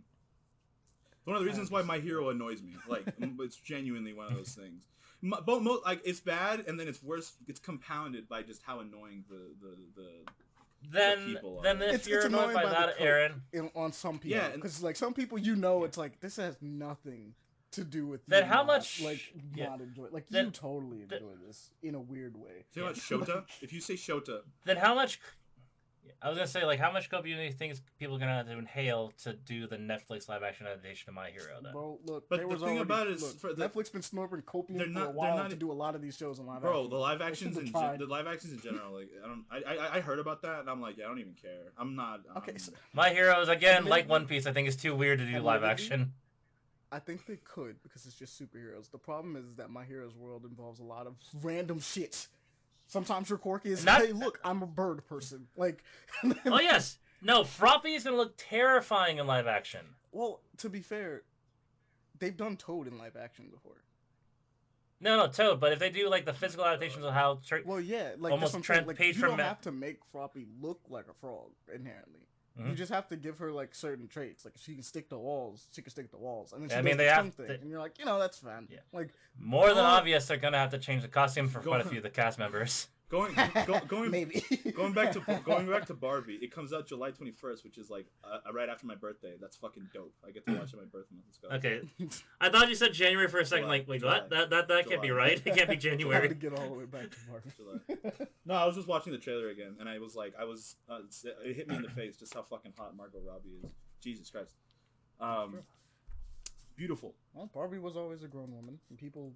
One of the reasons why My Hero annoys me. Like, it's genuinely one of those things. Like, it's bad, and then it's worse. It's compounded by just how annoying the people are. Then if you're annoyed by that, Aaron, on some people, because like some people, it's like, this has nothing to do with then how much not enjoy it. Like, you totally enjoy this in a weird way. Say about Shota. If you say Shota, then how much? I was gonna say, like, how much coke do you think people are gonna have to inhale to do the Netflix live action adaptation of My Hero? Though, bro, look, but the thing about it is, Netflix been snorting copium for a while to do a lot of these shows in live action. Bro, the live actions in general, like, I heard about that, and I'm like, I don't even care. I'm not. Okay, so, My Heroes again, like One Piece, I think is too weird to do live action. I think they could, because it's just superheroes. The problem is that My Hero's world involves a lot of random shit. Sometimes your quirk is, hey, look, I'm a bird person. Like, oh yes, no, Froppy is gonna look terrifying in live action. Well, to be fair, they've done Toad in live action before. No, Toad. But if they do like the physical adaptations of how, well, yeah, like almost you don't have to make Froppy look like a frog inherently. Mm-hmm. You just have to give her like certain traits. Like, if she can stick to walls, she can stick to walls, and then she does something, and you're like, that's fine. Yeah. Like, more than obvious, they're gonna have to change the costume for quite a few of the cast members. Maybe going back to Barbie. It comes out July 21st, which is like right after my birthday. That's fucking dope. I get to watch it on my birthday month. Let's go. Okay, I thought you said January for a second. Like, wait, what? That can't be right. It can't be January. To get all the way back to Barbie. July. No, I was just watching the trailer again, and I was like, it hit me in the face just how fucking hot Margot Robbie is. Jesus Christ. Beautiful. Well, Barbie was always a grown woman, and people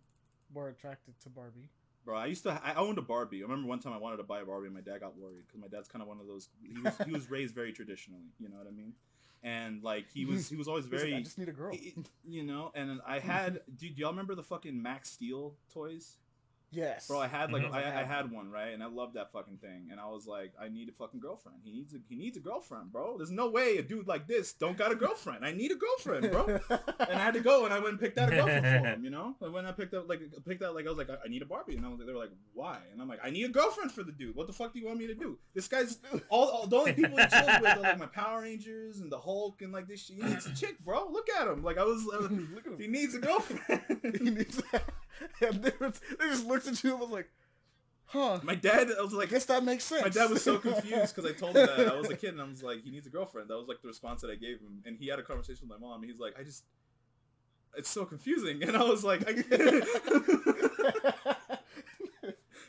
were attracted to Barbie. Bro, I owned a Barbie. I remember one time I wanted to buy a Barbie, and my dad got worried because my dad's kind of one of those. He was raised very traditionally. You know what I mean? And like he was always very. Like, I just need a girl. You know, and I had. Do y'all remember the fucking Max Steel toys? Yes. Bro, I had like I had one, right? And I loved that fucking thing. And I was like, I need a fucking girlfriend. He needs a girlfriend, bro. There's no way a dude like this don't got a girlfriend. I need a girlfriend, bro. And I had to go and I went and picked out a girlfriend for him, you know? And when I picked out I was like, I need a Barbie. And they were like, why? And I'm like, I need a girlfriend for the dude. What the fuck do you want me to do? This guy's all the only people he chills with are like my Power Rangers and the Hulk and like this shit. He needs a chick, bro. Look at him. Like he needs a girlfriend. He needs and they just looked at you and was like, huh. My dad, I was like, I guess that makes sense. My dad was so confused because I told him that I was a kid and I was like, he needs a girlfriend. That was like the response that I gave him. And he had a conversation with my mom and he's like, it's so confusing. And I was like,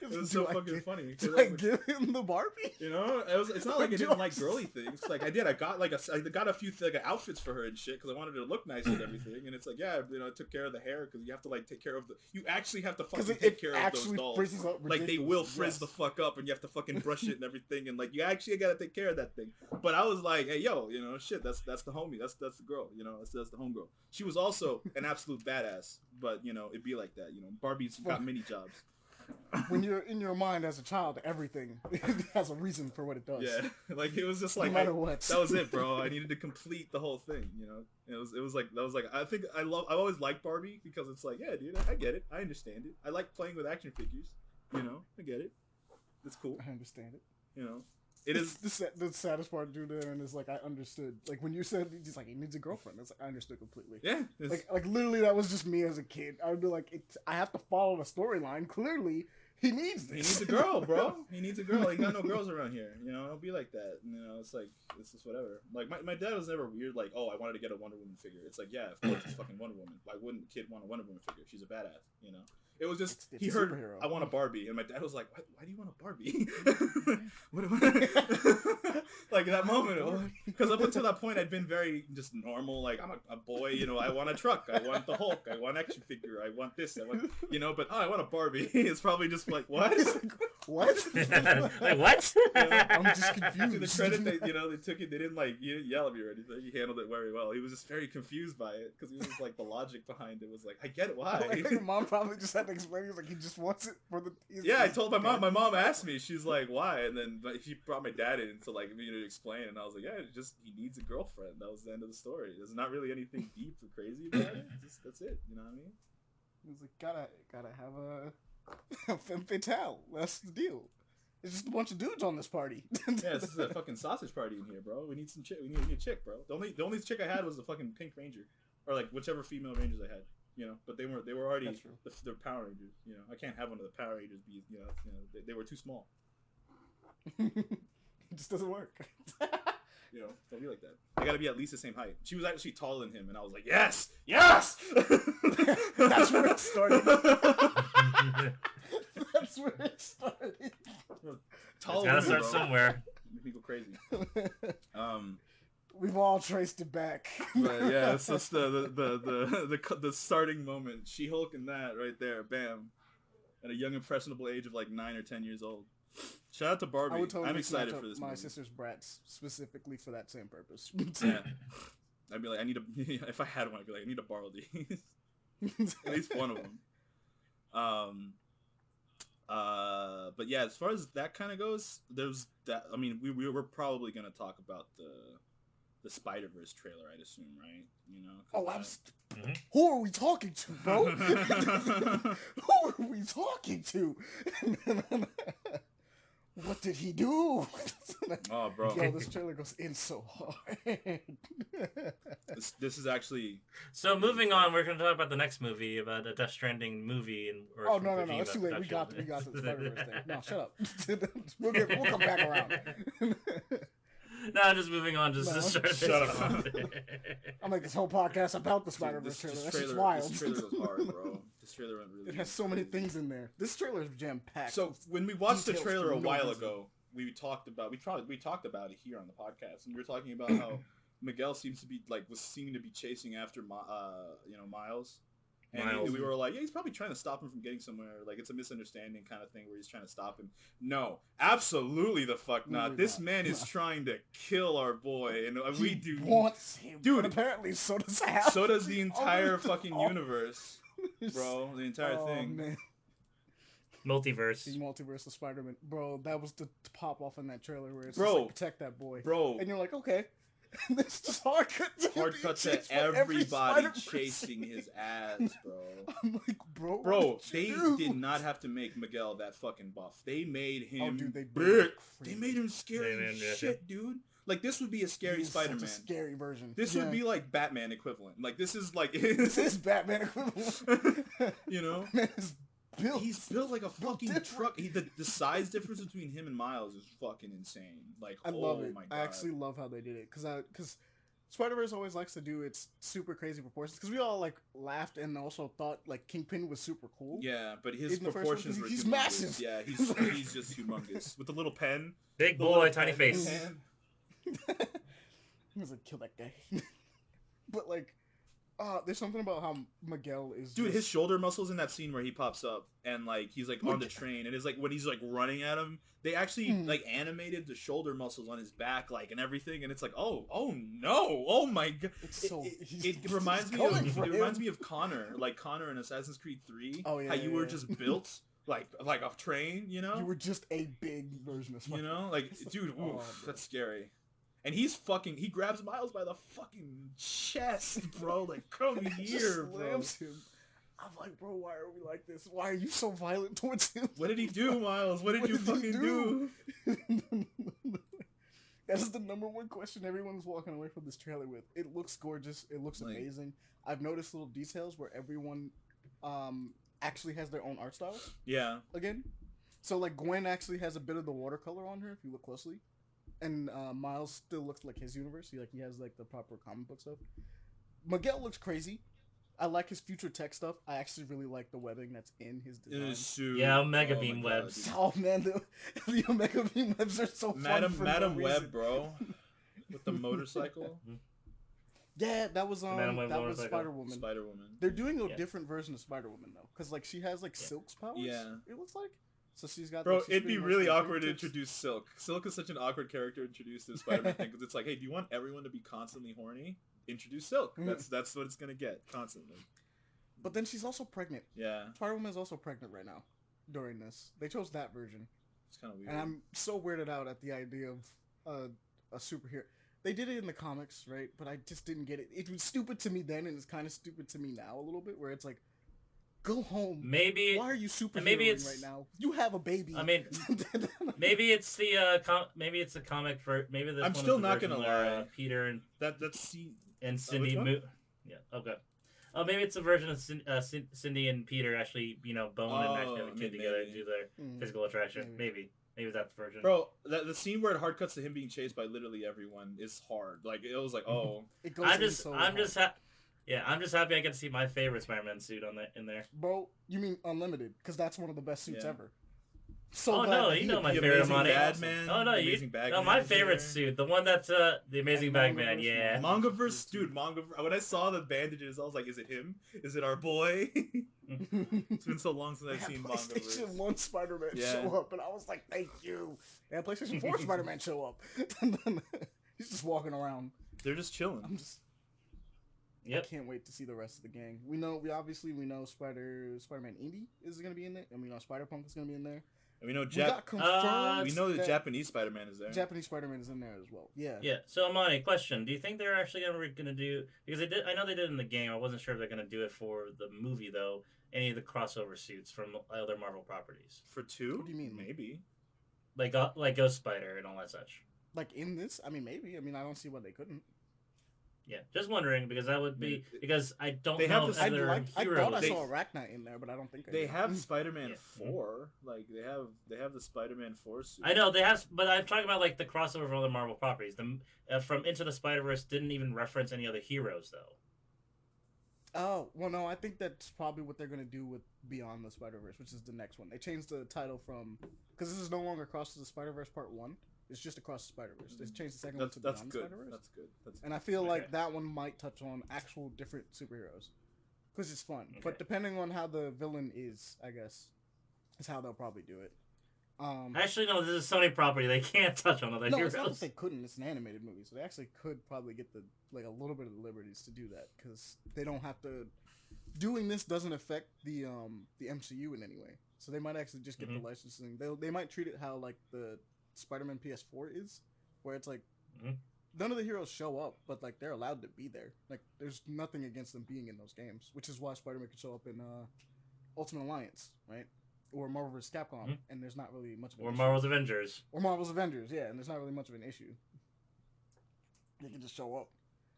it was so fucking funny. Did I give him the Barbie? You know, it's not like I didn't like girly things. Like I did. I got a few outfits for her and shit because I wanted her to look nice and everything. And it's like, yeah, I took care of the hair because you have to like take care of you actually have to fucking take care of those dolls. Like they will frizz the fuck up and you have to fucking brush it and everything. And like you actually got to take care of that thing. But I was like, hey, yo, shit, that's the homie. That's the girl. That's the homegirl. She was also an absolute badass. But it'd be like that. Barbie's got many jobs. when you're in your mind as a child, everything has a reason for what it does. Yeah, like it was just like no matter what. That was it, bro. I needed to complete the whole thing. You know, it was like that was like I think I've always liked Barbie because it's like yeah, dude, I get it, I understand it. I like playing with action figures. You know, I get it. It's cool. I understand it. You know, it is the saddest part to do that, and is like I understood. Like when you said he's like he needs a girlfriend, it's like I understood completely. Yeah, like literally that was just me as a kid. I would be like, I have to follow the storyline. Clearly, he needs this. He needs a girl, bro. He needs a girl. He got no girls around here. You know, don't be like that. You know, it's like it's just whatever. Like my dad was never weird. Like, oh, I wanted to get a Wonder Woman figure. It's like, yeah, of course, it's fucking Wonder Woman. Why wouldn't a kid want a Wonder Woman figure? She's a badass. You know. It was just he heard superhero. I want a Barbie, and my dad was like, "Why do you want a Barbie?" Like that moment, because up until that point, I'd been very just normal. Like I'm a boy, you know. I want a truck. I want the Hulk. I want action figure. I want this. I want, you know. But I want a Barbie. It's probably just like what? What? Like what? I'm just confused. To the credit, they took it. They didn't like yell at me or anything. He handled it very well. He was just very confused by it because he was just like the logic behind it was like, I get it. Why? Like, your mom probably just had to explain. He was like, he just wants it for the. Yeah, I told my mom. My mom asked me. She's like, why? And then she brought my dad in to like me to explain. And I was like, yeah, just he needs a girlfriend. That was the end of the story. There's not really anything deep or crazy about it. Just that's it. You know what I mean? He was like, gotta have a femme fatale. That's the deal. It's just a bunch of dudes on this party. Yeah, this is a fucking sausage party in here, bro. We need some chick. We need a chick, bro. The only chick I had was the fucking Pink Ranger, or like whichever female Rangers I had. You know, but they were already the Power Rangers. You know, I can't have one of the Power Rangers be. You know, they were too small. It just doesn't work. You know, don't be like that. They gotta be at least the same height. She was actually taller than him, and I was like, yes, yes. That's where it started. That's where it started. Taller. Gotta start somewhere. Make me go crazy. We've all traced it back. But yeah, it's just the starting moment. She-Hulk and that right there, bam, at a young impressionable age of like 9 or 10 years old. Shout out to Barbie. I'm excited for this. My movie. sister's brats specifically for that same purpose. Yeah, I'd be like, if I had one, I'd be like, I need to borrow these, at least one of them. But yeah, as far as that kind of goes, there's that. I mean, we're probably gonna talk about the Spider-Verse trailer, I'd assume, right? You know. Oh, who are we talking to, bro? Who are we talking to? What did he do? Oh, bro. Yo, this trailer goes in so hard. This is actually... So, moving on, we're going to talk about the next movie, about a Death Stranding movie. No. It's too late. We got to the Spider-Verse thing. No, shut up. We'll come back around. No, I'm just moving on. Just shut up. I'll make this whole podcast about the Spider-Verse trailer. That's just wild. This trailer was hard, bro. This trailer went really. It has so many things in there. This trailer is jam-packed. So when we watched the trailer a while ago, we talked about it here on the podcast, and we were talking about how Miguel was seeming to be chasing after Miles. And we were like, yeah, he's probably trying to stop him from getting somewhere. Like, it's a misunderstanding kind of thing where he's trying to stop him. No, absolutely the fuck not. This man is trying to kill our boy. And we do. Wants him. Dude, but apparently so does Hal. So does the entire fucking universe. Bro, the entire thing. Man. Multiverse. The multiverse of Spider-Man. Bro, that was the pop off in that trailer where it's just like, protect that boy. Bro. And you're like, okay. This just hard cut to everybody chasing his ass, bro. I'm like, bro, they did not have to make Miguel that fucking buff. They made him big. They made him scary as shit, dude. Like, this would be a scary Spider-Man. Such a scary version. This would be like Batman equivalent. Like, this is like this is Batman equivalent. You know, man is built. He's built like a fucking truck. The size difference between him and Miles is fucking insane. Like, I love it. My God. I actually love how they did it because Spider-Verse always likes to do its super crazy proportions. Because we all like laughed and also thought like Kingpin was super cool. Yeah, but his proportions were he's humongous. massive. Yeah, he's just humongous with the little pen. Big boy, tiny face. He was like, kill that guy. But like, there's something about how Miguel is. Dude, his shoulder muscles in that scene where he pops up and like he's like on the train and it's like when he's like running at him, they actually like animated the shoulder muscles on his back like and everything, and it's like oh no, oh my God. It's so it reminds me of Connor, like Connor in Assassin's Creed 3. Oh yeah, how you were just built like a train, you know? You were just a big version of Spider-Man. You know? Like, dude, oof, that's scary. And he grabs Miles by the fucking chest, bro. Like, come here, bro. Him. I'm like, bro, why are we like this? Why are you so violent towards him? What did he do, Miles? What did you fucking do? That is the number one question everyone's walking away from this trailer with. It looks gorgeous. It looks amazing. I've noticed little details where everyone actually has their own art styles. Yeah. Again. So, like, Gwen actually has a bit of the watercolor on her, if you look closely. And Miles still looks like his universe. He has like the proper comic book stuff. Miguel looks crazy. I like his future tech stuff. I actually really like the webbing that's in his design. Yeah, Omega Beam webs. Oh man, the Omega Beam webs are so fun. Madam Web, bro, with the motorcycle. Yeah, that was Spider-Woman. Spider-Woman. They're doing a different version of Spider-Woman though, because like she has like Silk's powers. Yeah, it looks like. So she's got. Bro, it'd be really awkward to introduce Silk. Silk is such an awkward character introduced to the Spider-Man thing because it's like, hey, do you want everyone to be constantly horny? Introduce Silk. That's what it's gonna get constantly. But then she's also pregnant. Yeah. Spider-Woman is also pregnant right now. During this, they chose that version. It's kind of weird. And I'm so weirded out at the idea of a superhero. They did it in the comics, right? But I just didn't get it. It was stupid to me then, and it's kind of stupid to me now a little bit, where it's like, go home. Maybe. Why are you superheroing right now? You have a baby. I mean, maybe it's the maybe it's the comic for maybe this. I'm one still is the not gonna lie. Peter and that's and Cindy. Yeah. Okay. Oh, maybe it's a version of Cindy and Peter actually, bone and actually have a kid together and do their physical attraction. Maybe that's the version. Bro, the scene where it hard cuts to him being chased by literally everyone is hard. Like it was like, oh, it goes I'm just happy I get to see my favorite Spider-Man suit in there. Bro, you mean Unlimited? Because that's one of the best suits ever. So no, you know my favorite Ahmani. Bagman. Oh no, my favorite suit, the one that's the Amazing Bagman. Yeah, Mangaverse, dude. Mangaverse. When I saw the bandages, I was like, "Is it him? Is it our boy?" It's been so long since I've seen Mangaverse. PlayStation 1 Spider-Man show up, and I was like, "Thank you." And PlayStation 4 Spider-Man show up. He's just walking around. They're just chilling. I can't wait to see the rest of the gang. We know Spider-Man Indy is going to be in there, and we know Spider-Punk is going to be in there. And we know we know the Japanese Spider-Man is there. Japanese Spider-Man is in there as well. Yeah. Yeah. So Ahmani, question: do you think they're actually going to do? Because they did. I know they did in the game. I wasn't sure if they're going to do it for the movie though. Any of the crossover suits from other Marvel properties. For 2? What do you mean? Maybe. Like Ghost Spider and all that such. Like in this? I mean, maybe. I mean, I don't see why they couldn't. Yeah, just wondering because that would be because I don't they know have if other I heroes. thought I saw Arachnite in there, but I don't think they have Spider-Man 4. Like they have the Spider-Man 4 suit. I know they have, but I'm talking about like the crossover of other Marvel properties. The from Into the Spider-Verse didn't even reference any other heroes though. Oh well, no, I think that's probably what they're gonna do with Beyond the Spider-Verse, which is the next one. They changed the title from because this is no longer Across the Spider-Verse Part 1. It's just Across the Spider-Verse. They changed the second one to Beyond the Spider-Verse. That's good. And I feel like that one might touch on actual different superheroes. Because it's fun. Okay. But depending on how the villain is, I guess, is how they'll probably do it. Actually, no, this is Sony property. They can't touch on other heroes. No, it's not that they couldn't. It's an animated movie. So they actually could probably get a little bit of the liberties to do that. Because they don't have to... Doing this doesn't affect the MCU in any way. So they might actually just get the licensing. They might treat it how, like, the... Spider-Man PS4 is, where it's like none of the heroes show up, but like they're allowed to be there. Like there's nothing against them being in those games, which is why Spider-Man can show up in Ultimate Alliance, right? Or Marvel vs. Capcom, and there's not really much of an issue. Marvel's Avengers. Or Marvel's Avengers, yeah, and there's not really much of an issue. They can just show up.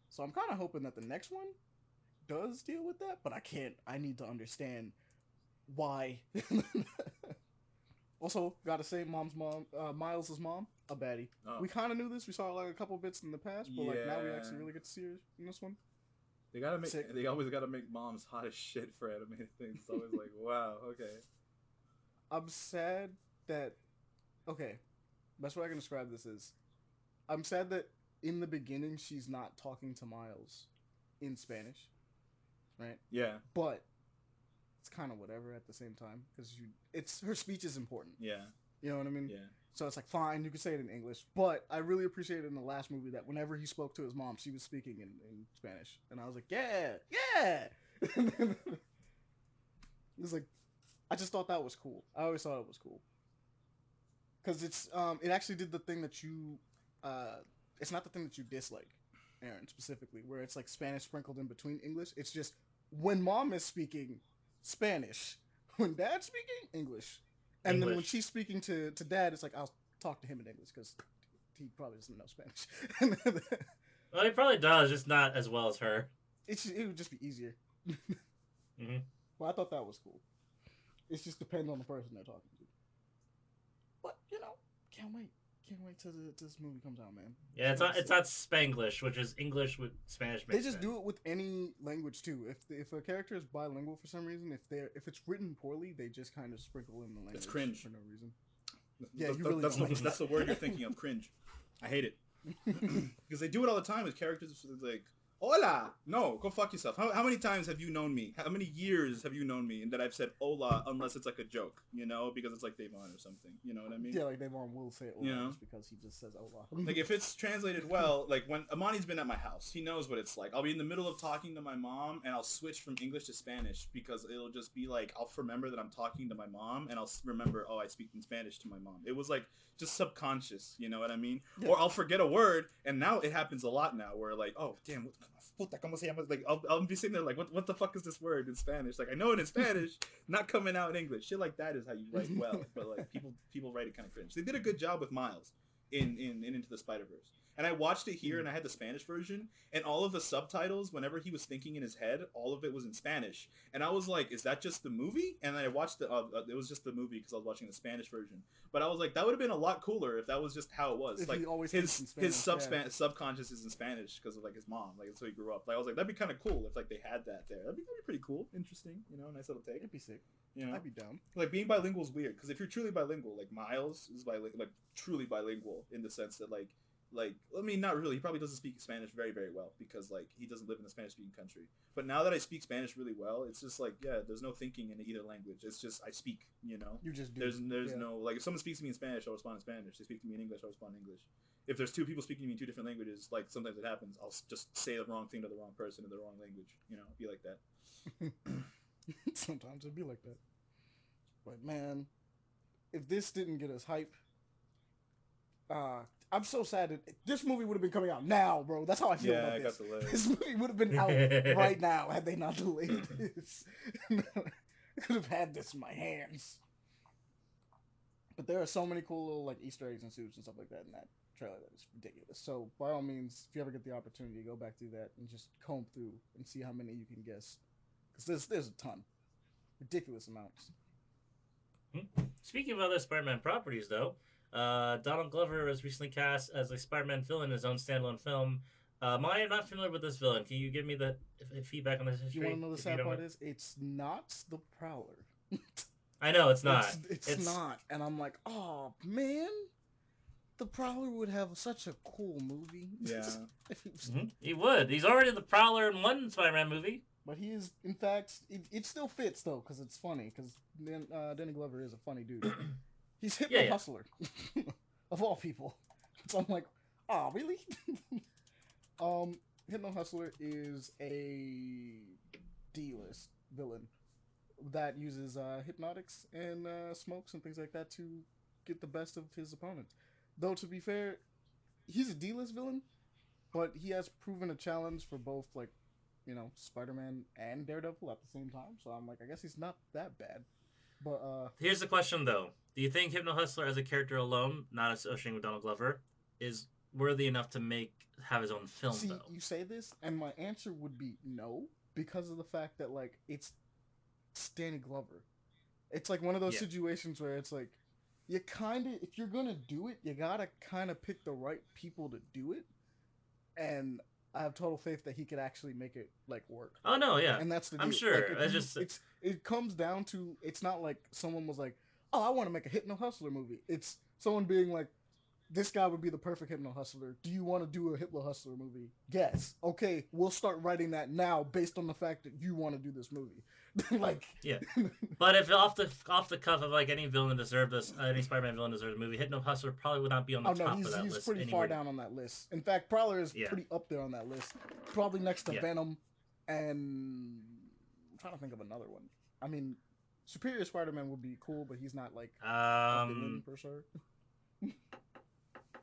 So I'm kind of hoping that the next one does deal with that, but I can't. I need to understand why. Also, gotta say, Miles' mom, a baddie. Oh. We kind of knew this. We saw like a couple bits in the past, but like now we actually really get to see her in this one. They always gotta make moms hot as shit for animated things. It's always like, wow, okay. I'm sad that. Okay, best way I can describe this is, I'm sad that in the beginning she's not talking to Miles in Spanish, right? Yeah. But it's kind of whatever at the same time because her speech is important. Yeah. You know what I mean? Yeah. So it's like fine, you can say it in English, but I really appreciated in the last movie that whenever he spoke to his mom, she was speaking in Spanish, and I was like, yeah. It was like I just thought that was cool. I always thought it was cool because it actually did the thing that you it's not the thing that you dislike, Aaron, specifically, where it's like Spanish sprinkled in between English. It's just when mom is speaking Spanish, when dad's speaking English, and then when she's speaking to dad, it's like I'll talk to him in English because he probably doesn't know Spanish. Well, he probably does, just not as well as her. It would just be easier. Mm-hmm. Well, I thought that was cool. It just depends on the person they're talking to. But can't wait. Can't wait till this movie comes out, man. Yeah, it's not Spanglish, which is English with Spanish. They just do it with any language too. If a character is bilingual for some reason, if it's written poorly, they just kind of sprinkle in the language. It's cringe for no reason. Yeah, that's the word you're thinking of. Cringe. I hate it because they do it all the time with characters like hola. No, go fuck yourself. How many times have you known me? How many years have you known me? And that I've said hola unless it's like a joke, because it's like Devon or something. You know what I mean? Yeah, like Devon will say hola just because he just says hola. Like if it's translated well, like when Ahmani's been at my house, he knows what it's like. I'll be in the middle of talking to my mom and I'll switch from English to Spanish because it'll just be like I'll remember that I'm talking to my mom and I'll remember I speak in Spanish to my mom. It was like just subconscious, you know what I mean? Yeah. Or I'll forget a word, and now it happens a lot now where like, oh damn, like I'll be sitting there like what the fuck is this word in Spanish? Like I know it in Spanish, not coming out in English. Shit like that is how you write well, but like people write it kind of cringe. They did a good job with Miles in Into the Spider-Verse. And I watched it here, and I had the Spanish version, and all of the subtitles, whenever he was thinking in his head, all of it was in Spanish. And I was like, is that just the movie? And then I watched it was just the movie because I was watching the Spanish version. But I was like, that would have been a lot cooler if that was just how it was. If like his subconscious is in Spanish because of like his mom, like that's how he grew up. Like I was like, that'd be kind of cool if like they had that there. That'd be pretty cool, interesting, nice little take. It'd be sick. I'd be down. Like being bilingual is weird because if you're truly bilingual, like Miles is like truly bilingual in the sense that like I mean not really. He probably doesn't speak Spanish very very well because like he doesn't live in a Spanish speaking country. But now that I speak Spanish really well, it's just like there's no thinking in either language. It's just I speak. You just do. There's no like if someone speaks to me in Spanish, I'll respond in Spanish. They speak to me in English, I'll respond in English. If there's two people speaking to me in two different languages, like sometimes it happens, I'll just say the wrong thing to the wrong person in the wrong language. It'd be like that. Sometimes it'd be like that. But man, if this didn't get us hype, I'm so sad that this movie would have been coming out now, bro. That's how I feel about this. This movie would have been out right now had they not delayed this. I could have had this in my hands. But there are so many cool little like Easter eggs and suits and stuff like that in that trailer that is ridiculous. So by all means, if you ever get the opportunity, go back through that and just comb through and see how many you can guess. Because there's a ton. Ridiculous amounts. Speaking of other Spider-Man properties, though, Donald Glover was recently cast as a Spider-Man villain in his own standalone film. Maya, I'm not familiar with this villain. Can you give me the feedback on this history? You want to know the sad part is? It's not the Prowler. I know, it's not. It's not. And I'm like, oh, man. The Prowler would have such a cool movie. Yeah. He would. He's already the Prowler in one Spider-Man movie. But he is, in fact, it still fits, though, because it's funny. Because Danny Glover is a funny dude. He's Hypno Hustler. Of all people. So I'm like, oh, really? Hypno Hustler is a D-list villain that uses hypnotics and smokes and things like that to get the best of his opponents. Though, to be fair, he's a D-list villain, but he has proven a challenge for both, like, Spider-Man and Daredevil at the same time. So I'm like, I guess he's not that bad. But here's the question, though. Do you think Hypno Hustler as a character alone, not associating with Donald Glover, is worthy enough to have his own film, though? You say this, and my answer would be no, because of the fact that, like, it's Danny Glover. It's like one of those situations where it's like, you kind of, if you're going to do it, you got to kind of pick the right people to do it. And I have total faith that he could actually make it like work. Oh no, yeah, and that's the deal. I'm sure. Like, it comes down to, it's not like someone was like, oh, I want to make a Hypno Hustler movie. It's someone being like, this guy would be the perfect Hypno Hustler. Do you want to do a Hypno Hustler movie? Yes. Okay, we'll start writing that now based on the fact that you want to do this movie. Like, yeah. But if off the cuff of like any villain deserved this, any Spider-Man villain deserved a movie, Hypno Hustler probably would not be on the top of that list. He's pretty far down on that list. In fact, Prowler is pretty up there on that list. Probably next to Venom, and I'm trying to think of another one. I mean, Superior Spider-Man would be cool, but he's not like a villain per se.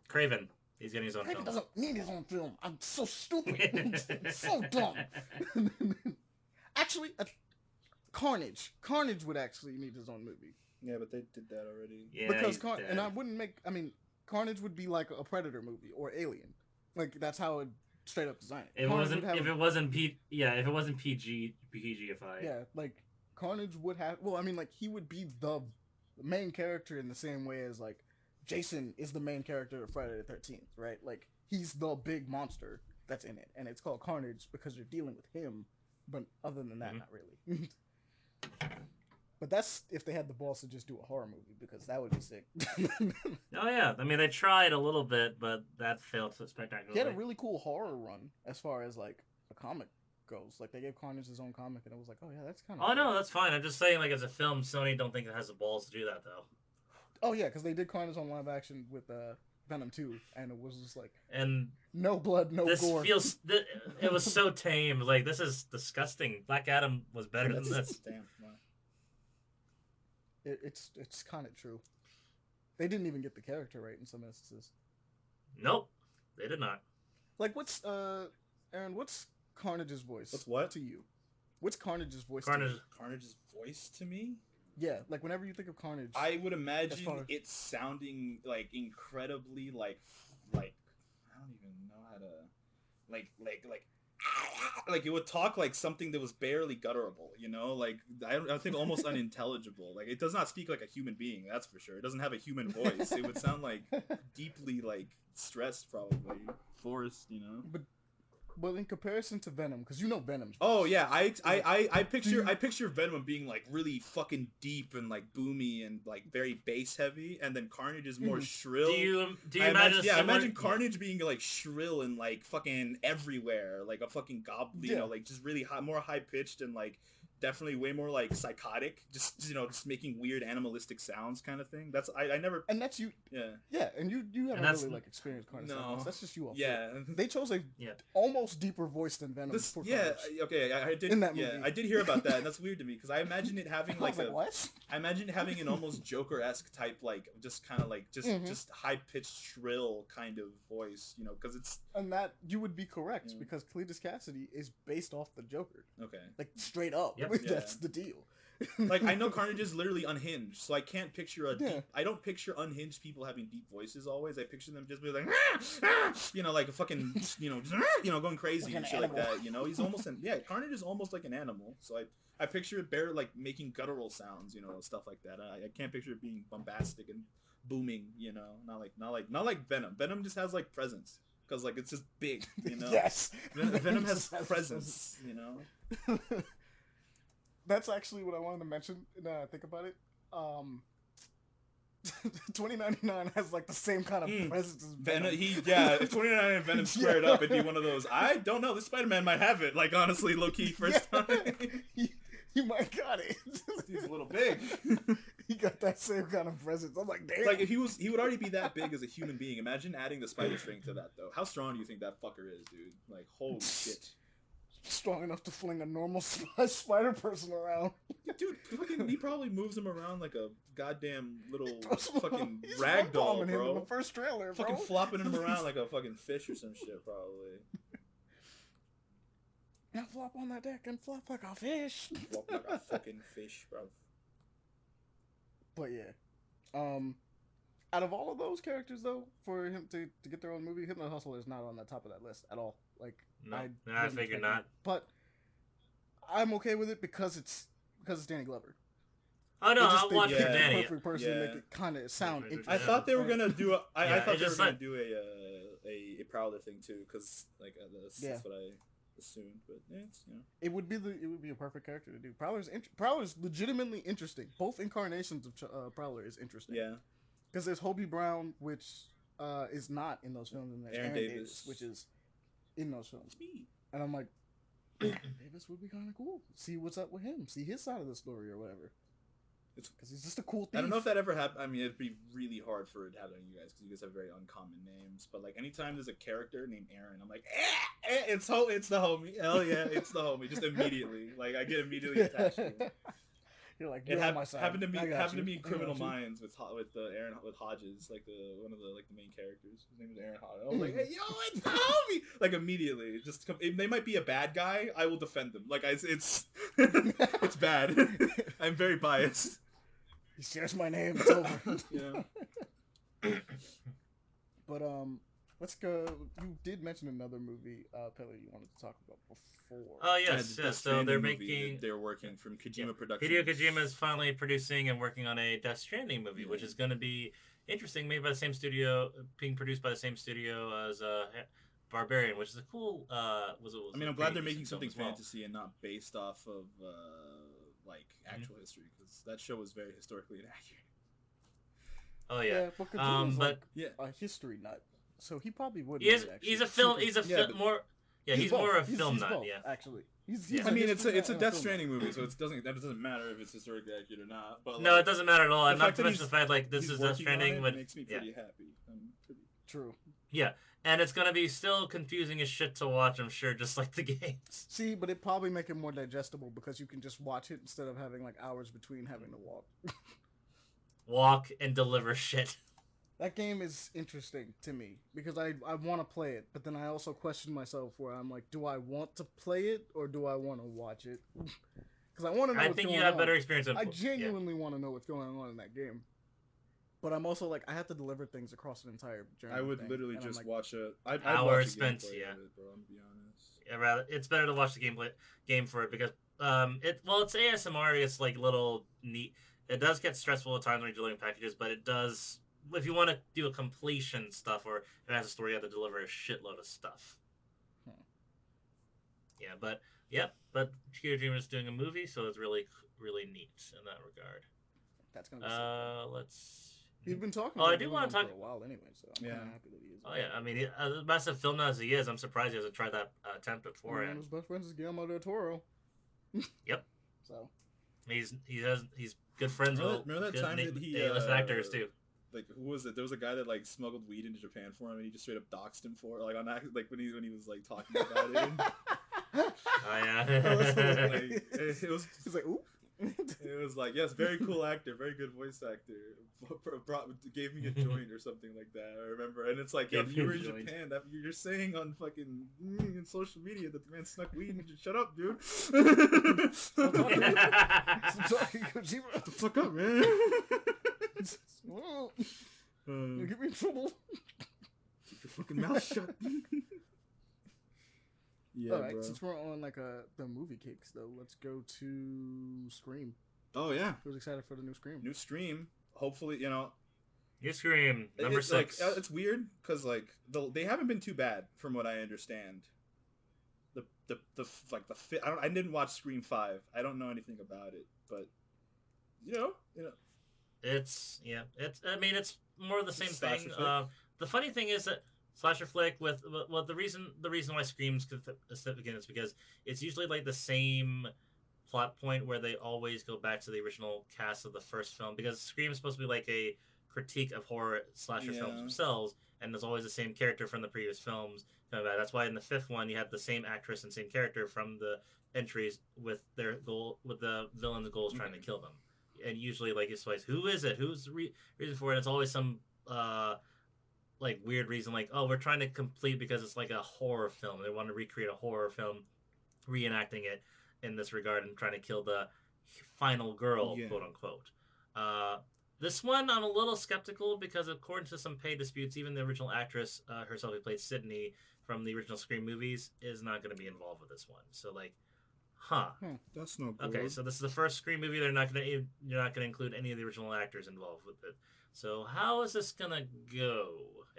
Craven. He's getting his own Craven film. doesn't need his own film. I'm so stupid. I'm so dumb. Actually, Carnage. Carnage would actually need his own movie. Yeah, but they did that already. Yeah, because and I wouldn't make. I mean, Carnage would be like a Predator movie or Alien. Like that's how it straight up designed it. If it wasn't PG-ified. Yeah, like Carnage would have. Well, I mean, like he would be the main character in the same way as like Jason is the main character of Friday the 13th, right? Like he's the big monster that's in it, and it's called Carnage because you're dealing with him. But other than that, not really. But that's if they had the balls to just do a horror movie, because that would be sick. Oh yeah, I mean they tried a little bit, but that failed spectacularly. He had a really cool horror run as far as like a comic goes. Like they gave Carnage his own comic, and I was like, oh yeah, that's kind of. Oh cool. No, that's fine. I'm just saying, like as a film, Sony don't think it has the balls to do that though. Oh yeah, because they did Carnage on live action with Venom 2, and it was just like and no blood, no gore. It was so tame. Like this is disgusting. Black Adam was better than this. Damn. Wow. It's kind of true. They didn't even get the character right in some instances. Nope, they did not. Like what's Aaron? What's Carnage's voice? What's what to you? What's Carnage's voice? Carnage's voice to me? Yeah, like whenever you think of Carnage, I would imagine it sounding like incredibly like I don't even know how to like it would talk like something that was barely gutturable, you know, like I think almost unintelligible. Like it does not speak like a human being, that's for sure. It doesn't have a human voice. It would sound like deeply like stressed, probably forced, you know. But in comparison to Venom, because you know Venom's. Oh yeah, I picture Venom being like really fucking deep and like boomy and like very bass heavy, and then Carnage is more shrill. Do you imagine? I imagine Carnage being like shrill and like fucking everywhere, like a fucking goblin, you know, like just really more high pitched and like definitely way more like psychotic, just just making weird animalistic sounds kind of thing. That's I never. And that's you. Yeah, and you haven't really like experienced Carnage. No, that's just you. They chose a almost deeper voice than Venom. Okay, I did. In that movie. I did hear about that, and that's weird to me because I imagine it having like what? I imagine it having an almost Joker-esque type, like just kind of like just high pitched shrill kind of voice, you know, because it's. And that you would be correct because Cletus Cassidy is based off the Joker. Okay. Like straight up. Yep. That's the deal. Like I know Carnage is literally unhinged, so I can't picture I don't picture unhinged people having deep voices always. I picture them just be like, you know, like a fucking, you know, going crazy like and shit animal. Like that. You know, he's almost Carnage is almost like an animal. So I picture it bare like making guttural sounds, you know, stuff like that. I can't picture it being bombastic and booming, you know, not like Venom. Venom just has like presence because like it's just big, you know. Yes, Venom has presence, you know. That's actually what I wanted to mention. Now I think about it. 2099 has like the same kind of presence as Venom. If 2099 and Venom squared up, it'd be one of those. I don't know. This Spider-Man might have it. Like honestly, low key, first time. He might got it. He's a little big. He got that same kind of presence. I'm like, damn. Like if he would already be that big as a human being. Imagine adding the spider strength to that though. How strong do you think that fucker is, dude? Like holy shit. Strong enough to fling a normal spider person around. Dude, fucking, he probably moves him around like a goddamn little fucking ragdoll, bro. In the first trailer, bro. Fucking flopping him around like a fucking fish or some shit, probably. Now flop on that deck and flop like a fish. Flop like a fucking fish, bro. But yeah, out of all of those characters though, for him to get their own movie, Hypno Hustle is not on the top of that list at all. Like. No, I figured not. But I'm okay with it because it's Danny Glover. Oh no, I'll watch for Danny. Perfect person to make it kind of sound interesting. I thought they were gonna do. I thought they were gonna do a Prowler thing too, because like that's what I assumed. But it's it would be a perfect character to do. Prowler's legitimately interesting. Both incarnations of Prowler is interesting. Yeah, because there's Hobie Brown, which is not in those films, and there's Aaron Davis, which is in those films. And I'm like, Davis would be kind of cool. See what's up with him. See his side of the story or whatever. Because he's just a cool thief. I don't know if that ever happened. I mean, it'd be really hard for it to happen to you guys because you guys have very uncommon names. But like, anytime there's a character named Aaron, I'm like, it's the homie. Hell yeah, it's the homie. Just immediately, like, I get immediately attached to him. You're like, you're on my side. Happened to you. be Criminal Minds with Aaron with Hodges, like one of the main characters. His name is Aaron Hodges. I was like, hey, yo, it's the homie! Like immediately, just if they might be a bad guy, I will defend them. Like it's it's bad. I'm very biased. He shares my name. It's over. Yeah. But let's go. You did mention another movie, Pele, you wanted to talk about before. Oh yes. So they're making. They're working from Kojima Productions. Hideo Kojima is finally producing and working on a Death Stranding movie, which is going to be interesting. Made by the same studio, being produced by the same studio as Barbarian, which is a cool. I mean, I'm glad they're making something fantasy and not based off of like actual history, because that show was very historically inaccurate. Oh yeah, but Kojima's a history nut, so he probably would. He's a film. He's a more. Yeah, he's more a film nut. Yeah, actually. I mean, it's a Death Stranding movie, so that doesn't matter if it's historically accurate or not. But no, it doesn't matter at all. And not to mention the fact like this is Death Stranding, but makes me pretty happy. True. Yeah, and it's gonna be still confusing as shit to watch, I'm sure, just like the games. See, but it probably make it more digestible because you can just watch it instead of having like hours between having to walk. Walk and deliver shit. That game is interesting to me because I want to play it, but then I also question myself where I'm like, do I want to play it or do I want to watch it? Because I want to know what's going on. I think you have better experience. I genuinely want to know what's going on in that game. But I'm also like, I have to deliver things across an entire journey. I would literally just watch it. I'd hour watch spent, bro, I'm gonna be honest. Yeah, rather, it's better to watch the game for it because it's ASMR. It's like little neat. It does get stressful at times when you're delivering packages, but it does. If you want to do a completion stuff or it has a story, you have to deliver a shitload of stuff. Yeah, but Hideo Kojima is doing a movie, so it's really, really neat in that regard. That's gonna be sick. Let's. He's been talking. I do want to talk for a while anyway, so I'm kind of happy that he is. Oh yeah, I mean, as a massive film nut as he is, I'm surprised he hasn't tried that attempt before. One of his best friends is Guillermo del Toro. Yep. So he's good friends with remember that time that he A-list actors too. Like who was it? There was a guy that like smuggled weed into Japan for him, and he just straight up doxed him for it, like on like when he was like talking about it. Oh yeah. It was. He's like, oop. It was like, yes, very cool actor, very good voice actor. Gave me a joint or something like that. I remember, and it's like, yeah, if you were in Japan, that you're saying on fucking in social media that the man snuck weed. And shut up, dude. Shut the fuck up, man. You get me in trouble. Keep your fucking mouth shut. Yeah, alright, bro. Since we're on like the movie cakes though, let's go to Scream. Oh yeah, Who's excited for the new Scream? New Scream. Hopefully, New Scream number 6. Like, it's weird because like they haven't been too bad from what I understand. I didn't watch Scream 5. I don't know anything about it, but you know. It's more of the same thing. The funny thing is that slasher flick with the reason why Scream's significant is because it's usually like the same plot point where they always go back to the original cast of the first film, because Scream is supposed to be like a critique of horror slasher films themselves, and there's always the same character from the previous films coming back. That's why in the 5th one you have the same actress and same character from the entries with their goal, with the villain's goals trying to kill them. And usually like it's always, who is it? Who's the reason for it? It's always some like weird reason, like, oh, we're trying to complete because it's like a horror film. They want to recreate a horror film, reenacting it in this regard and trying to kill the final girl, quote unquote. This one I'm a little skeptical because according to some pay disputes, even the original actress herself who played Sydney from the original Scream movies is not going to be involved with this one. So like, that's no good. Okay, so this is the first Scream movie. You're not going to include any of the original actors involved with it. So how is this gonna go?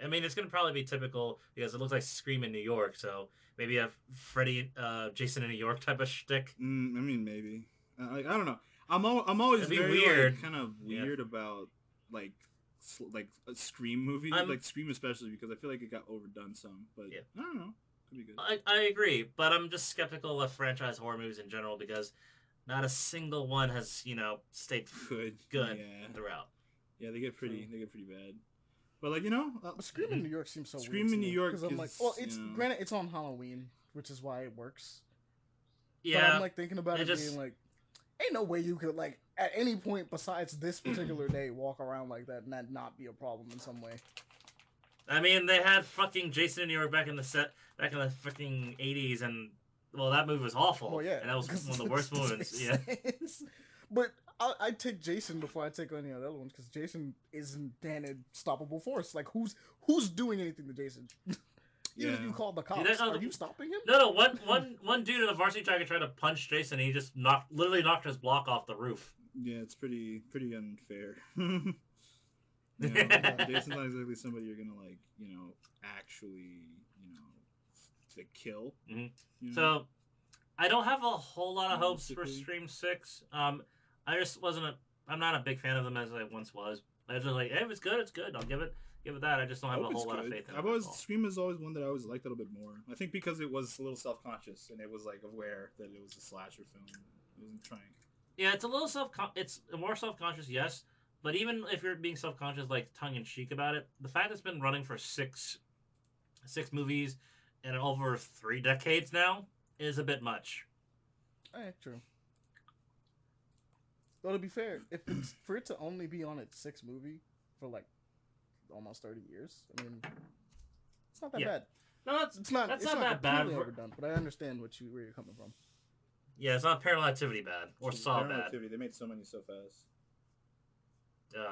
I mean, it's gonna probably be typical because it looks like Scream in New York. So maybe a Freddy, Jason in New York type of shtick. I mean, maybe. I don't know. I'm always very weird. Like, kind of weird about like a Scream movie, like Scream especially, because I feel like it got overdone some. But I don't know. Could be good. I agree, but I'm just skeptical of franchise horror movies in general because not a single one has stayed good throughout. Yeah, they get pretty bad. But like Scream in New York seems so Scream weird in New York because I'm like, well, it's granted it's on Halloween, which is why it works. Yeah, but I'm like thinking about it being like, ain't no way you could like at any point besides this particular day walk around like that and that not be a problem in some way. I mean, they had fucking Jason in New York back in the fucking 80s, and well, that movie was awful. Well, yeah, and that was one of the worst moments. Yeah, but I'd take Jason before I take any of the other ones because Jason isn't an unstoppable force. Like who's doing anything to Jason? Even if you call the cops, are you stopping him? No. One dude in a varsity jacket tried to punch Jason. And he just literally knocked his block off the roof. Yeah, it's pretty unfair. Jason's not exactly somebody you're gonna like, actually, to kill. Mm-hmm. So, I don't have a whole lot of hopes for Scream 6. I just I'm not a big fan of them as I once was. I was just like, hey, if it's good, it's good. I'll give it that. I just don't have a whole lot of faith in it. Scream is always one that I always liked a little bit more. I think because it was a little self-conscious and it was like aware that it was a slasher film. It wasn't trying. Yeah, it's a little it's more self-conscious, yes. But even if you're being self-conscious, like tongue-in-cheek about it, the fact it's been running for six movies and over 3 decades now is a bit much. True. Well, to be fair, if it's for it to only be on its 6th movie for like almost 30 years, I mean, it's not that bad. No, it's not that bad. Overdone, but I understand where you're coming from. Yeah, it's not Paranormal Activity bad or Saw bad. Activity, they made so many so fast.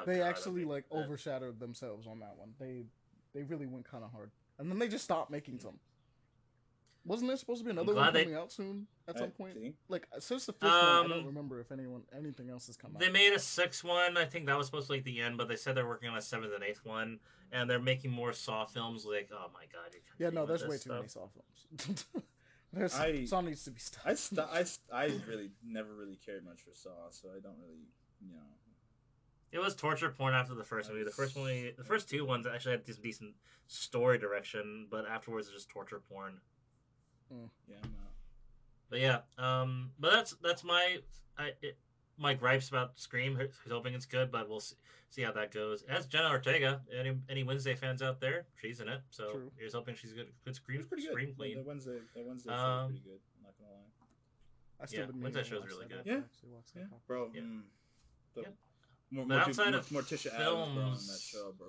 They actually overshadowed themselves on that one. They really went kind of hard, and then they just stopped making some. Wasn't there supposed to be another one coming out soon at some point? Like since the 5th one, I don't remember if anything else has come out. They made a 6th one. I think that was supposed to be like the end, but they said they're working on a 7th and 8th one, and they're making more Saw films. Like, oh my god, there's way too many Saw films. Saw needs to be stopped. I really never really cared much for Saw, so I don't really, It was torture porn after the first movie. The first 2 ones actually had this decent story direction, but afterwards it's just torture porn. Yeah, I'm not. But yeah, but that's my gripes about Scream. He's hoping it's good, but we'll see how that goes. It has Jenna Ortega. Any Wednesday fans out there? She's in it, so True. He's hoping she's good. Good Scream queen. The Wednesday show is pretty good. I'm not gonna lie. Wednesday show is really good. Yeah, bro. Yeah. Morticia Adams, bro, on that show, bro.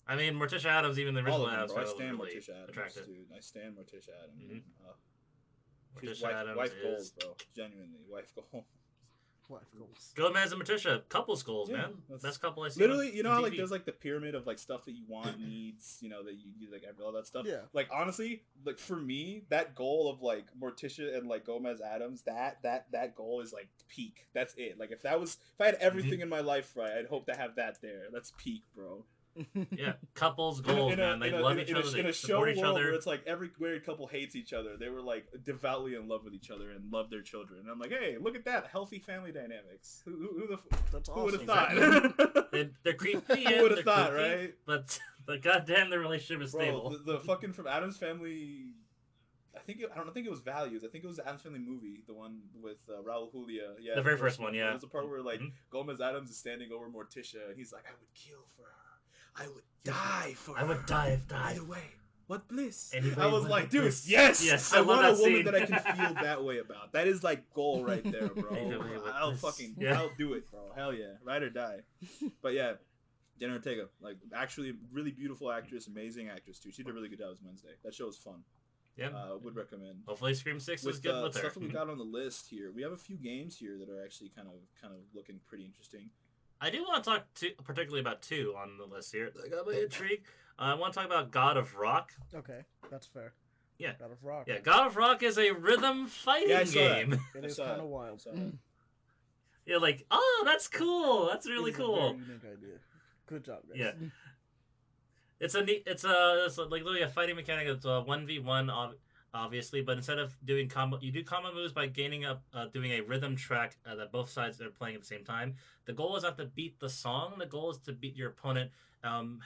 I mean, Morticia Adams, even the original Adams, I stand really Morticia Adams, attractive. dude. I stand Morticia Adams. Mm-hmm. She's wife goals, bro. Genuinely, wife goals. Wife goals. Gomez and Morticia, couples goals, man. Best couple I see. Literally, you know how like there's like the pyramid of like stuff that you want, needs, that you like all that stuff. Yeah. Like honestly, like for me, that goal of like Morticia and like Gomez Adams, that goal is like peak. That's it. Like if I had everything in my life right, I'd hope to have that there. That's peak, bro. Yeah, couples goals, man. They love each other. They support each other. Where it's like every married couple hates each other. They were like devoutly in love with each other and love their children. And I'm like, hey, look at that healthy family dynamics. Who would have thought? They're creepy. Who would have thought, right? But goddamn, the relationship is stable. The fucking from Addams Family. I don't think it was Values. I think it was the Addams Family movie, the one with Raul Julia. Yeah, the very first one. Yeah, there's a part where like Gomez Adams is standing over Morticia, and he's like, I would kill for her. I would die for her. I would die. Either way, what bliss. Anyway, I was like, dude, yes, I want a woman that I can feel that way about. That is like goal right there, bro. I'll do it, bro. Hell yeah, ride or die. But yeah, Jenna Ortega, like actually really beautiful actress, amazing actress too. She did a really good job as Wednesday. That show was fun. Yeah, would recommend. Hopefully, Scream 6 is good with her. Stuff that we got on the list here. We have a few games here that are actually kind of looking pretty interesting. I do want to talk particularly about 2 on the list here. I got my intrigue. I want to talk about God of Rock. Okay, that's fair. Yeah, God of Rock. Yeah, God of Rock is a rhythm fighting game. It is kind of wild. You're like, oh, that's cool. That's really cool. Very unique idea. Good job, guys. Yeah. It's like literally a fighting mechanic. It's a 1v1, obviously, but instead of doing combo, you do combo moves by doing a rhythm track that both sides are playing at the same time. The goal is not to beat the song. The goal is to beat your opponent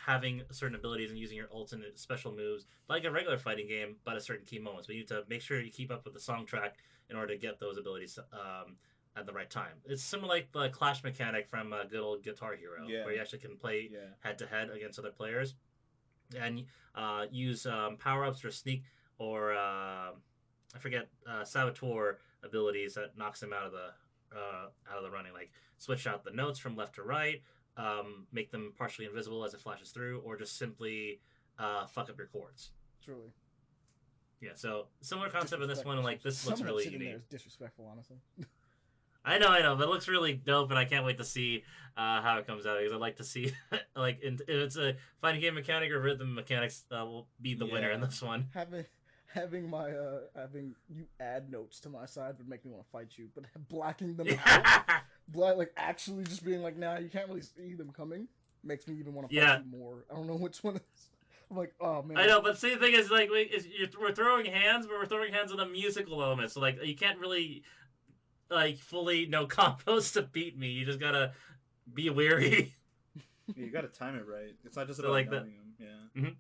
having certain abilities and using your ultimate special moves, like a regular fighting game, but at certain key moments. But you need to make sure you keep up with the song track in order to get those abilities at the right time. It's similar like the Clash mechanic from good old Guitar Hero, where you actually can play head-to-head against other players and use power-ups or sneak or I forget Saboteur abilities that knocks him out of the running, like switch out the notes from left to right, make them partially invisible as it flashes through, or just simply fuck up your chords. Truly. Yeah, so similar concept in this one, and like this looks really unique. Some of that shit in there is disrespectful, honestly. I know, but it looks really dope, and I can't wait to see how it comes out, because I'd like to see like if it's a fighting game mechanic or rhythm mechanics will be the winner in this one. Having you add notes to my side would make me want to fight you, but blacking them out, like actually just being like, nah, you can't really see them coming, makes me even want to fight you more. I don't know which one it is. I'm like, oh man. I know, but see, the thing is, like, we're throwing hands, but we're throwing hands with a musical element, so like you can't really like fully no combos to beat me. You just gotta be wary. Yeah, you gotta time it right. It's not just about knowing them. Yeah. Mm-hmm.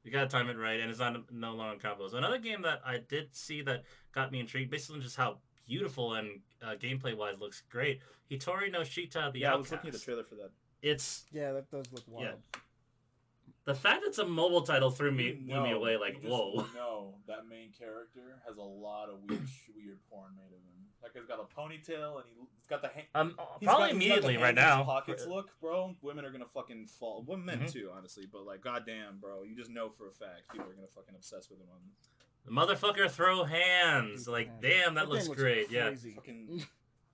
You gotta time it right, and it's not no long combos. Another game that I did see that got me intrigued, based on just how beautiful and gameplay wise looks great. Hitori no Shita, the Outcast. I was looking at the trailer for that. That does look wild. Yeah. The fact it's a mobile title blew me away. Like, whoa. No, that main character has a lot of weird porn made of him. Like, he's got a ponytail and he's got the probably immediately right now. Pockets look, bro. Women are gonna fucking fall. Well, men too, honestly. But like, goddamn, bro, you just know for a fact people are gonna fucking obsess with him. The motherfucker throw hands. Like, damn, that looks great. Crazy. Yeah. Fucking...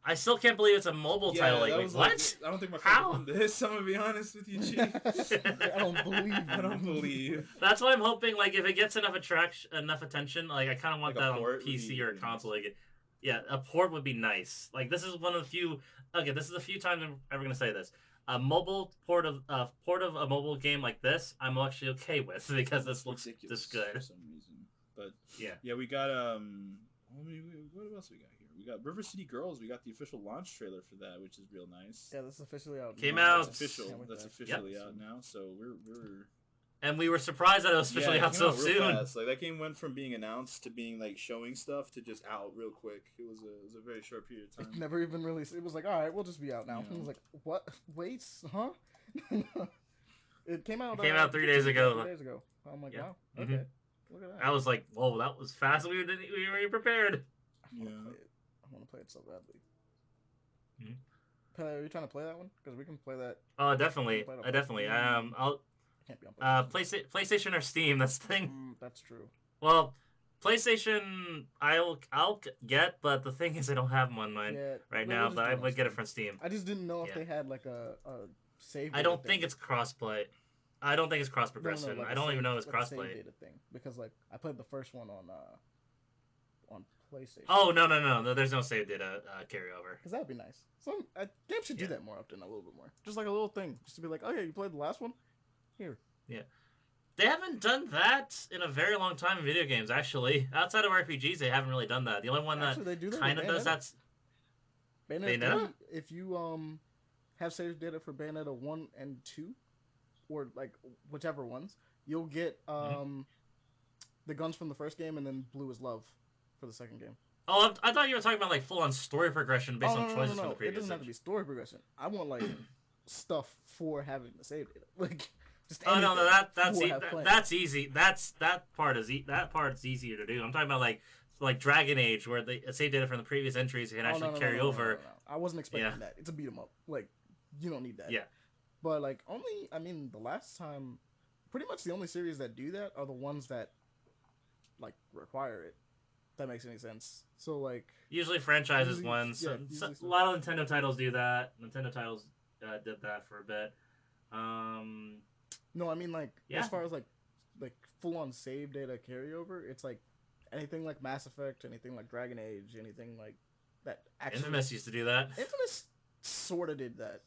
I still can't believe it's a mobile title. Like, wait, what? Like, I don't think my friend did this. I'm gonna be honest with you, Chief. I don't believe. That's why I'm hoping, like, if it gets enough attention, like, I kind of want like that on PC or console. Nice. Like, yeah, a port would be nice. Like, this is one of the few. Okay, this is the few times I'm ever gonna say this. A mobile port of a mobile game like this, I'm actually okay with because this looks this good for some reason. But yeah, we got what else we got here? We got River City Girls. We got the official launch trailer for that, which is real nice. Yeah, that's officially out. Came out. That's official. That's officially out now. So we're. And we were surprised that it was officially out so soon. Fast. Like that game went from being announced to being like showing stuff to just out real quick. It was a very short period of time. It never even released. It was like, all right, we'll just be out now. Yeah. I was like, what? Wait, huh? It came out. 3 days ago. 3 days ago. I'm like, wow. Okay. Mm-hmm. Look at that. I was like, whoa, that was fast. We were prepared. Yeah. I want to play it so badly. Mm-hmm. Pele, are you trying to play that one? Because we can play that. Oh, definitely. Definitely. I'll. Can't be on PlayStation or Steam. That's the thing. That's true. Well, PlayStation, I'll get, but the thing is, I don't have one right now. But I would get it from Steam. I just didn't know if they had like a save. I don't think it's crossplay. I don't think it's cross progression. I don't even know it's crossplay. Data thing because like I played the first one on PlayStation. Oh no! There's no save data carryover. Because that would be nice. Some games should do that more often, a little bit more. Just like a little thing, just to be like, oh yeah, you played the last one. Here. Yeah. They haven't done that in a very long time in video games, actually. Outside of RPGs, they haven't really done that. The only one that kind of does that's Bayonetta. If you have save data for Bayonetta 1 and 2, or like whichever ones, you'll get the guns from the first game and then Blue is Love for the second game. Oh, I thought you were talking about like full on story progression based on choices from the previous. It doesn't have to be story progression. I want like stuff for having the save data. Like just that's easy. That part is easier to do. I'm talking about like Dragon Age, where the save data from the previous entries can actually carry over. No. I wasn't expecting that. It's a beat 'em up. Like you don't need that. Yeah. But like the last time, pretty much the only series that do that are the ones that like require it. If that makes any sense. So like usually franchises ones. Yeah, a lot of Nintendo titles do that. Nintendo titles did that for a bit. No, I mean like as far as like full on save data carryover, it's like anything like Mass Effect, anything like Dragon Age, anything like that. Actually, Infamous used to do that. Infamous sort of did that.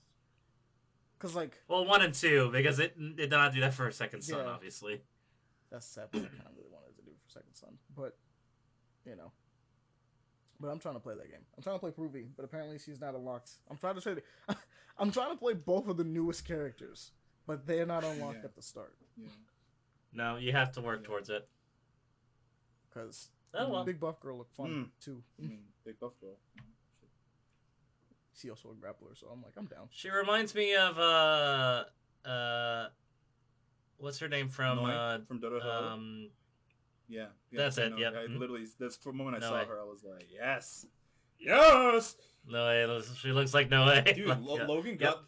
Cause like 1 and 2 because it did not do that for Second Son, obviously. That's sad. I kind of really wanted to do for Second Son, but But I'm trying to play that game. I'm trying to play Pruvi, but apparently she's not unlocked. I'm trying to play both of the newest characters, but they're not unlocked at the start. Yeah. No, you have to work towards it. Because Big Buff Girl looked fun too. Big Buff Girl. She also a grappler, so I'm like, I'm down. She reminds me of what's her name from Dodo? Yeah, That's it. Yep. I literally, that's for the moment I No saw way. her, I was like, yes. Yes. No way. She looks like no way. Dude, like, Logan got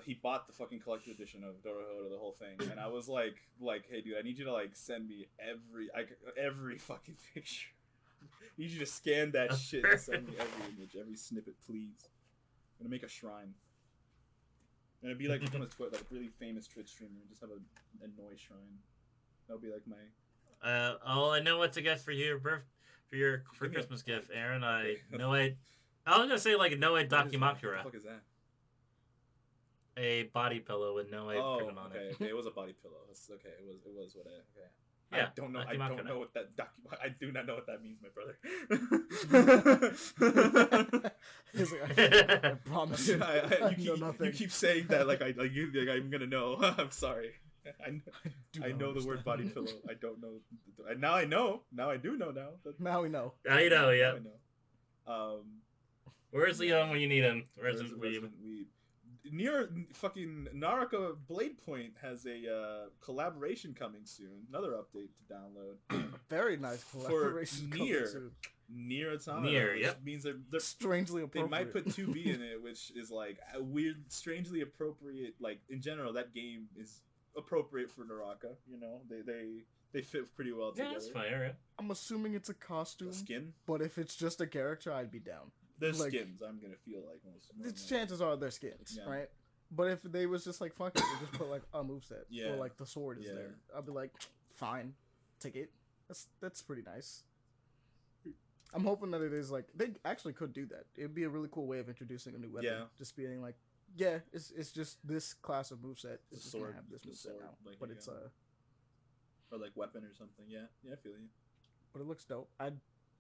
he bought the fucking collector's edition of Dorohedoro, the whole thing, and I was like, hey, dude, I need you to like send me every fucking picture. I need you to scan that shit and send me every image, every snippet, please. I'm gonna make a shrine. And it'd be like become a really famous Twitch streamer and just have a Noi shrine. That'll be like my. I know what to get for your Christmas gift, Aaron. I know it. I was gonna say like Noe Dakimakura. What the fuck is that? A body pillow with Noe written on it. Okay, it was a body pillow. Okay, it was what okay. Yeah, I don't know what that I do not know what that means, my brother. He's like, I promise you. You keep saying that like I'm gonna know. I'm sorry. I know the word body pillow. I don't know. Now I know. Now I do know now. Now we know. Now you know, yeah. Now I know. Where's Leon when you need him? Resident Weeb. Near fucking Naraka Blade Point has a collaboration coming soon. Another update to download. Very nice collaboration coming soon. Near Automata. Near, which means they're strangely appropriate. They might put 2B in it, which is like a weird, strangely appropriate. Like in general, that game is appropriate for Naraka. You know, they fit pretty well together. Yeah, that's fire. Yeah. I'm assuming it's a costume. A skin. But if it's just a character, I'd be down. They're skins. I'm gonna feel like most. Chances are they're skins, right? But if they was just like fuck it, they just put like a moveset, or like the sword is there, I'd be like, fine, take it. That's pretty nice. I'm hoping that it is like they actually could do that. It'd be a really cool way of introducing a new weapon. Yeah. Just being like, it's just this class of moveset. It's just gonna have this moveset now, like, but it's or like weapon or something. Yeah, I feel you. But it looks dope.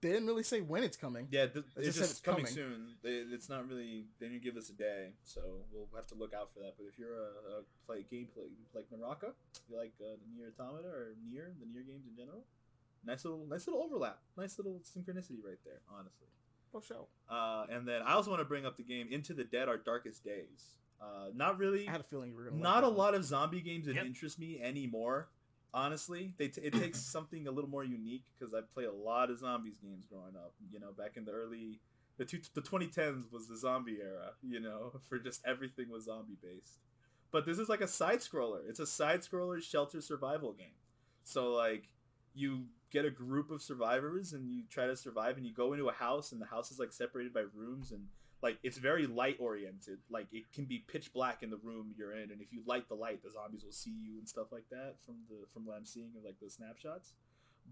They didn't really say when it's coming. Yeah, it's just coming soon. It's not really. They didn't give us a day, so we'll have to look out for that. But if you're a gameplay like Naraka, you like the Nier Automata or the Nier games in general, nice little overlap, nice little synchronicity right there. Honestly, for sure. And then I also want to bring up the game Into the Dead: Our Darkest Days. Not really. I had a feeling you were gonna. Not a lot of zombie games that interest me anymore. Honestly, it takes something a little more unique because I played a lot of zombies games growing up. You know, back in the 2010s was the zombie era. You know, for just everything was zombie based. But this is like a side scroller. It's a side scroller shelter survival game. So like, you get a group of survivors and you try to survive, and you go into a house, and the house is like separated by rooms, and like it's very light oriented. Like it can be pitch black in the room you're in, and if you light the light, the zombies will see you and stuff like that from what I'm seeing of like the snapshots.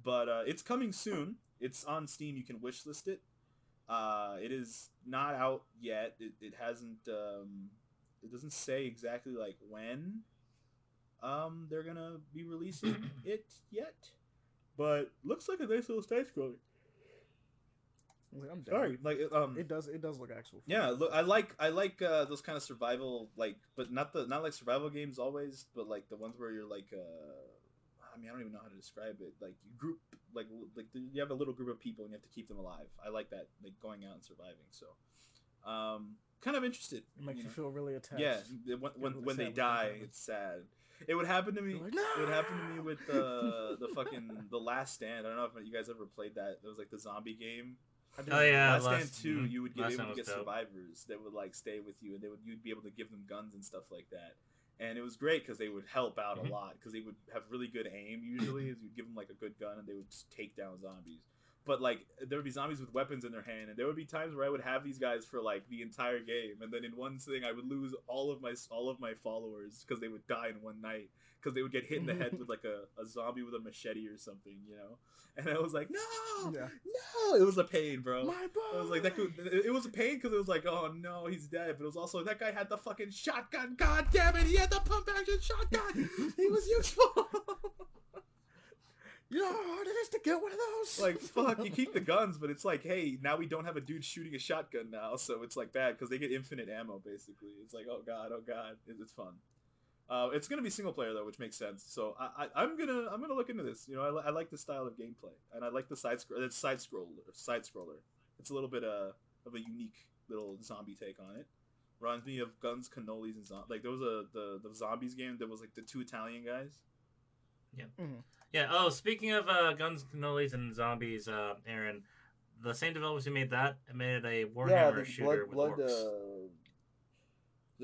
But it's coming soon. It's on Steam. You can wishlist it. It is not out yet. It hasn't. It doesn't say exactly like when they're gonna be releasing it yet. But looks like a nice little side scroller. I'm sorry, like it does look actual fun. Yeah, look, I like those kind of survival, like, but not like survival games always, but like the ones where you're like I mean, I don't even know how to describe it. Like you group like you have a little group of people and you have to keep them alive. I like that, like going out and surviving. So kind of interested. It makes you feel really attached. Yeah, when they die, it's sad. It would happen to me. Like, no! It would happen to me with the fucking The Last Stand. I don't know if you guys ever played that. It was like the zombie game. Oh yeah, Last Stand 2, you would get survivors that would like stay with you, and you'd be able to give them guns and stuff like that. And it was great because they would help out a lot because they would have really good aim usually. As you'd give them like a good gun and they would just take down zombies. But like there would be zombies with weapons in their hand, and there would be times where I would have these guys for like the entire game, and then in one thing I would lose all of my followers because they would die in one night because they would get hit in the head with like a zombie with a machete or something, you know. And I was like, no, it was a pain, bro. My boy. I was like, it was a pain because it was like, oh no, he's dead. But it was also that guy had the fucking shotgun. God damn it, he had the pump action shotgun. He was useful. You know how hard it is to get one of those? Like, fuck, you keep the guns, but it's like, hey, now we don't have a dude shooting a shotgun now, so it's like bad, because they get infinite ammo, basically. It's like, oh god, it's fun. It's gonna be single player though, which makes sense. So I'm gonna look into this. You know, I like the style of gameplay, and I like the side scroller. It's a little bit of a unique little zombie take on it. Reminds me of Guns, Cannolis, and Zombies. Like there was the zombies game that was like the two Italian guys. Yeah. Mm-hmm. Yeah. Oh, speaking of guns, cannolis, and zombies, Aaron, the same developers who made that made a Yeah, I Warhammer think shooter with orcs.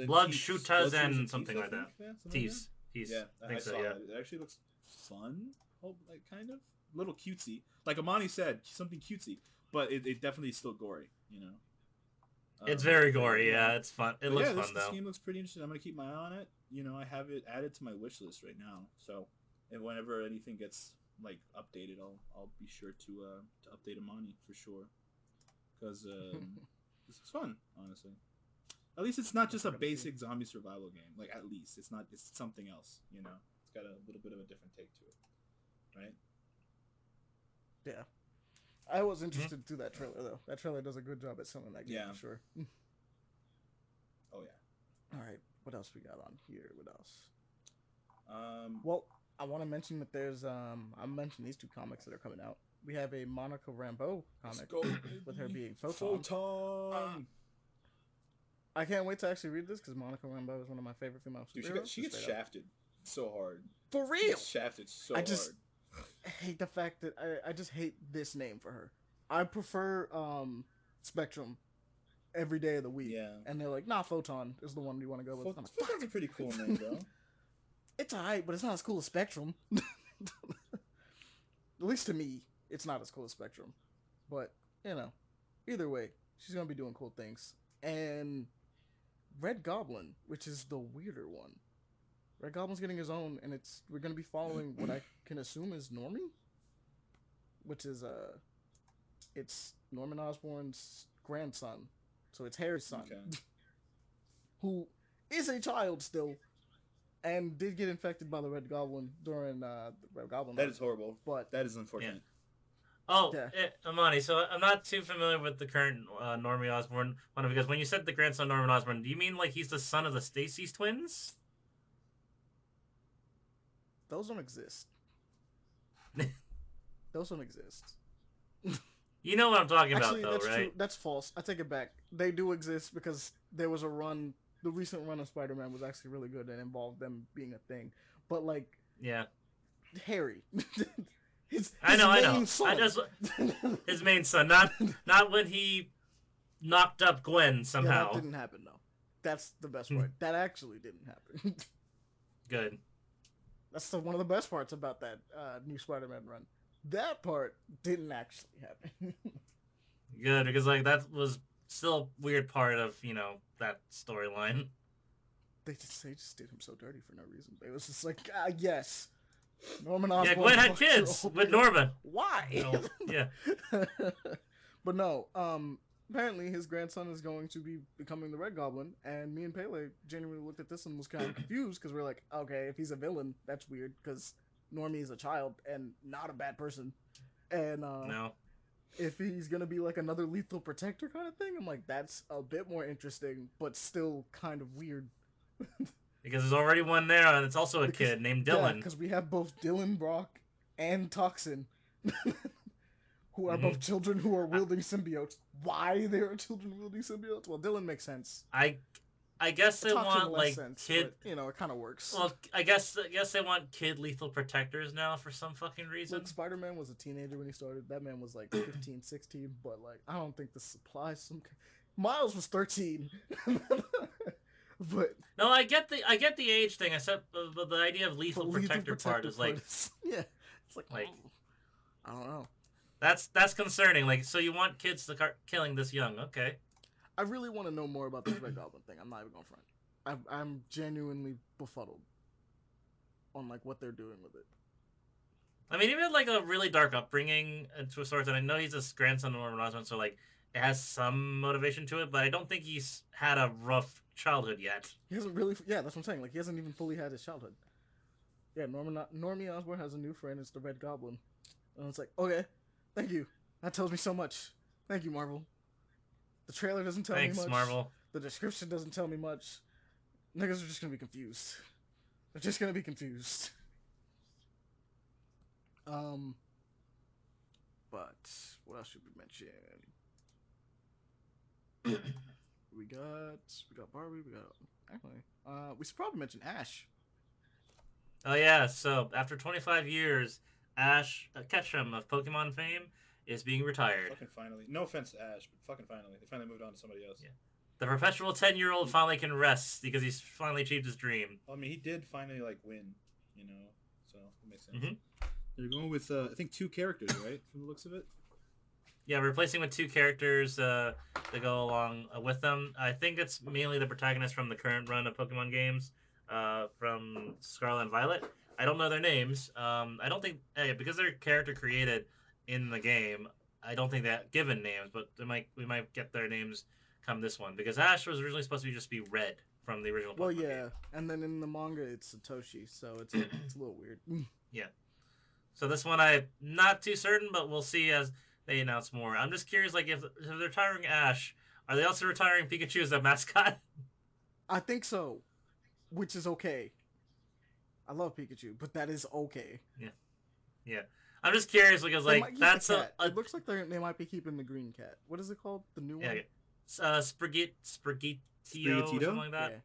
Blood shooters and something like that. Thieves. Thieves. Yeah, I think I so. saw Yeah. that. It actually looks fun. Like kind of a little cutesy. Like Ahmani said, something cutesy, but it definitely is still gory. It's very But gory. Yeah, it's fun. It looks fun this though. game looks pretty interesting. I'm gonna keep my eye on it. I have it added to my wish list right now. So, and whenever anything gets like updated, I'll be sure to update Amani for sure. Because this is fun, honestly. At least it's not just a basic zombie survival game. Like at least it's not. It's something else. It's got a little bit of a different take to it, right? Yeah. I was interested through that trailer though. That trailer does a good job at selling that game for sure. Oh yeah. All right, what else we got on here? What else? Well, I want to mention that there's I mentioned these two comics that are coming out. We have a Monica Rambeau comic with her being Photon. I can't wait to actually read this because Monica Rambeau is one of my favorite female superheroes. Dude, she gets shafted so hard. For real, she gets shafted so hard. I hate the fact that I just hate this name for her. I prefer Spectrum every day of the week. Yeah. And they're like, nah, Photon is the one we want to go with. Photon's a pretty cool name, though. It's alright, but it's not as cool as Spectrum. At least to me, it's not as cool as Spectrum. But, either way, she's going to be doing cool things. And Red Goblin, which is the weirder one. Red Goblin's getting his own, and we're going to be following what I can assume is Normie? Which is, it's Norman Osborn's grandson. So it's Harry's son. Okay. Who is a child still, and did get infected by the Red Goblin during the Red Goblin. That is horrible. But that is unfortunate. Yeah. Oh, yeah. Amani, so I'm not too familiar with the current Normie Osborn one, because when you said the grandson Norman Osborn, do you mean like he's the son of the Stacy's twins? Those don't exist. Those don't exist. You know what I'm talking Actually, about, though, that's right? True. That's false. I take it back. They do exist because there was a run. The recent run of Spider-Man was actually really good and involved them being a thing. But like, yeah, Harry, his I know. Son. His main son, not when he knocked up Gwen somehow. Yeah, that didn't happen though. That's the best part. That actually didn't happen. Good. That's one of the best parts about that new Spider-Man run. That part didn't actually happen. Good, because like that was still a weird part of that storyline. They just did him so dirty for no reason. It was just like, yes, Norman Osborn. Yeah, Gwen had kids with Norman. Why? Yeah. But no. Apparently his grandson is going to be becoming the Red Goblin, and me and Pele genuinely looked at this and was kind of confused because we're like, okay, if he's a villain, that's weird because Normie is a child and not a bad person, and no. If he's gonna be like another lethal protector kind of thing, I'm like, that's a bit more interesting, but still kind of weird. Because there's already one there, and it's also a kid named Dylan. Yeah, because we have both Dylan Brock and Toxin, who are both children who are wielding symbiotes. Why they are children wielding symbiotes? Well, Dylan makes sense. I guess they want like sense, kid. But, it kind of works. Well, I guess they want kid lethal protectors now for some fucking reason. Look, Spider-Man was a teenager when he started. That man was like 15, 16. But like, I don't think this applies. Miles was 13. But no, I get the age thing. Except the idea of lethal protector part is like, yeah, it's like I don't know. That's concerning. Like, so you want kids to start killing this young? Okay. I really want to know more about this Red Goblin thing. I'm not even going front. I'm genuinely befuddled on like what they're doing with it. I mean, he had like a really dark upbringing to a sort, and I know he's a grandson of Norman Osborn, so like it has some motivation to it. But I don't think he's had a rough childhood yet. He hasn't really. Yeah, that's what I'm saying. Like he hasn't even fully had his childhood. Yeah, Normie Osborn has a new friend. It's the Red Goblin, and it's like, okay, thank you. That tells me so much. Thank you, Marvel. The trailer doesn't tell me much. Thanks, Marvel. The description doesn't tell me much. Niggas are just gonna be confused. They're just gonna be confused. But what else should we mention? we got Barbie. We should probably mention Ash. Oh yeah, so after 25 years, Ash Ketchum of Pokemon fame is being retired. Fucking finally. No offense to Ash, but fucking finally. They finally moved on to somebody else. Yeah. The perpetual 10-year-old finally can rest because he's finally achieved his dream. I mean, he did finally win, so it makes sense. Mm-hmm. They're going with I think 2 characters, right? From the looks of it. Yeah, replacing with 2 characters to go along with them. I think it's mainly the protagonists from the current run of Pokemon games, from Scarlet and Violet. I don't know their names. I don't think because they're character created in the game. I don't think they're given names, but we might get their names come this one because Ash was originally supposed to just be Red from the original Pokemon game. And then in the manga it's Satoshi, so it's a little weird. Yeah. So this one I'm not too certain, but we'll see as they announce more. I'm just curious, like if they're retiring Ash, are they also retiring Pikachu as a mascot? I think so, which is okay. I love Pikachu, but that is okay. Yeah. I'm just curious because like that's it looks like they might be keeping the green cat. What is it called? The new one? Sprigatito, something like that. Yeah.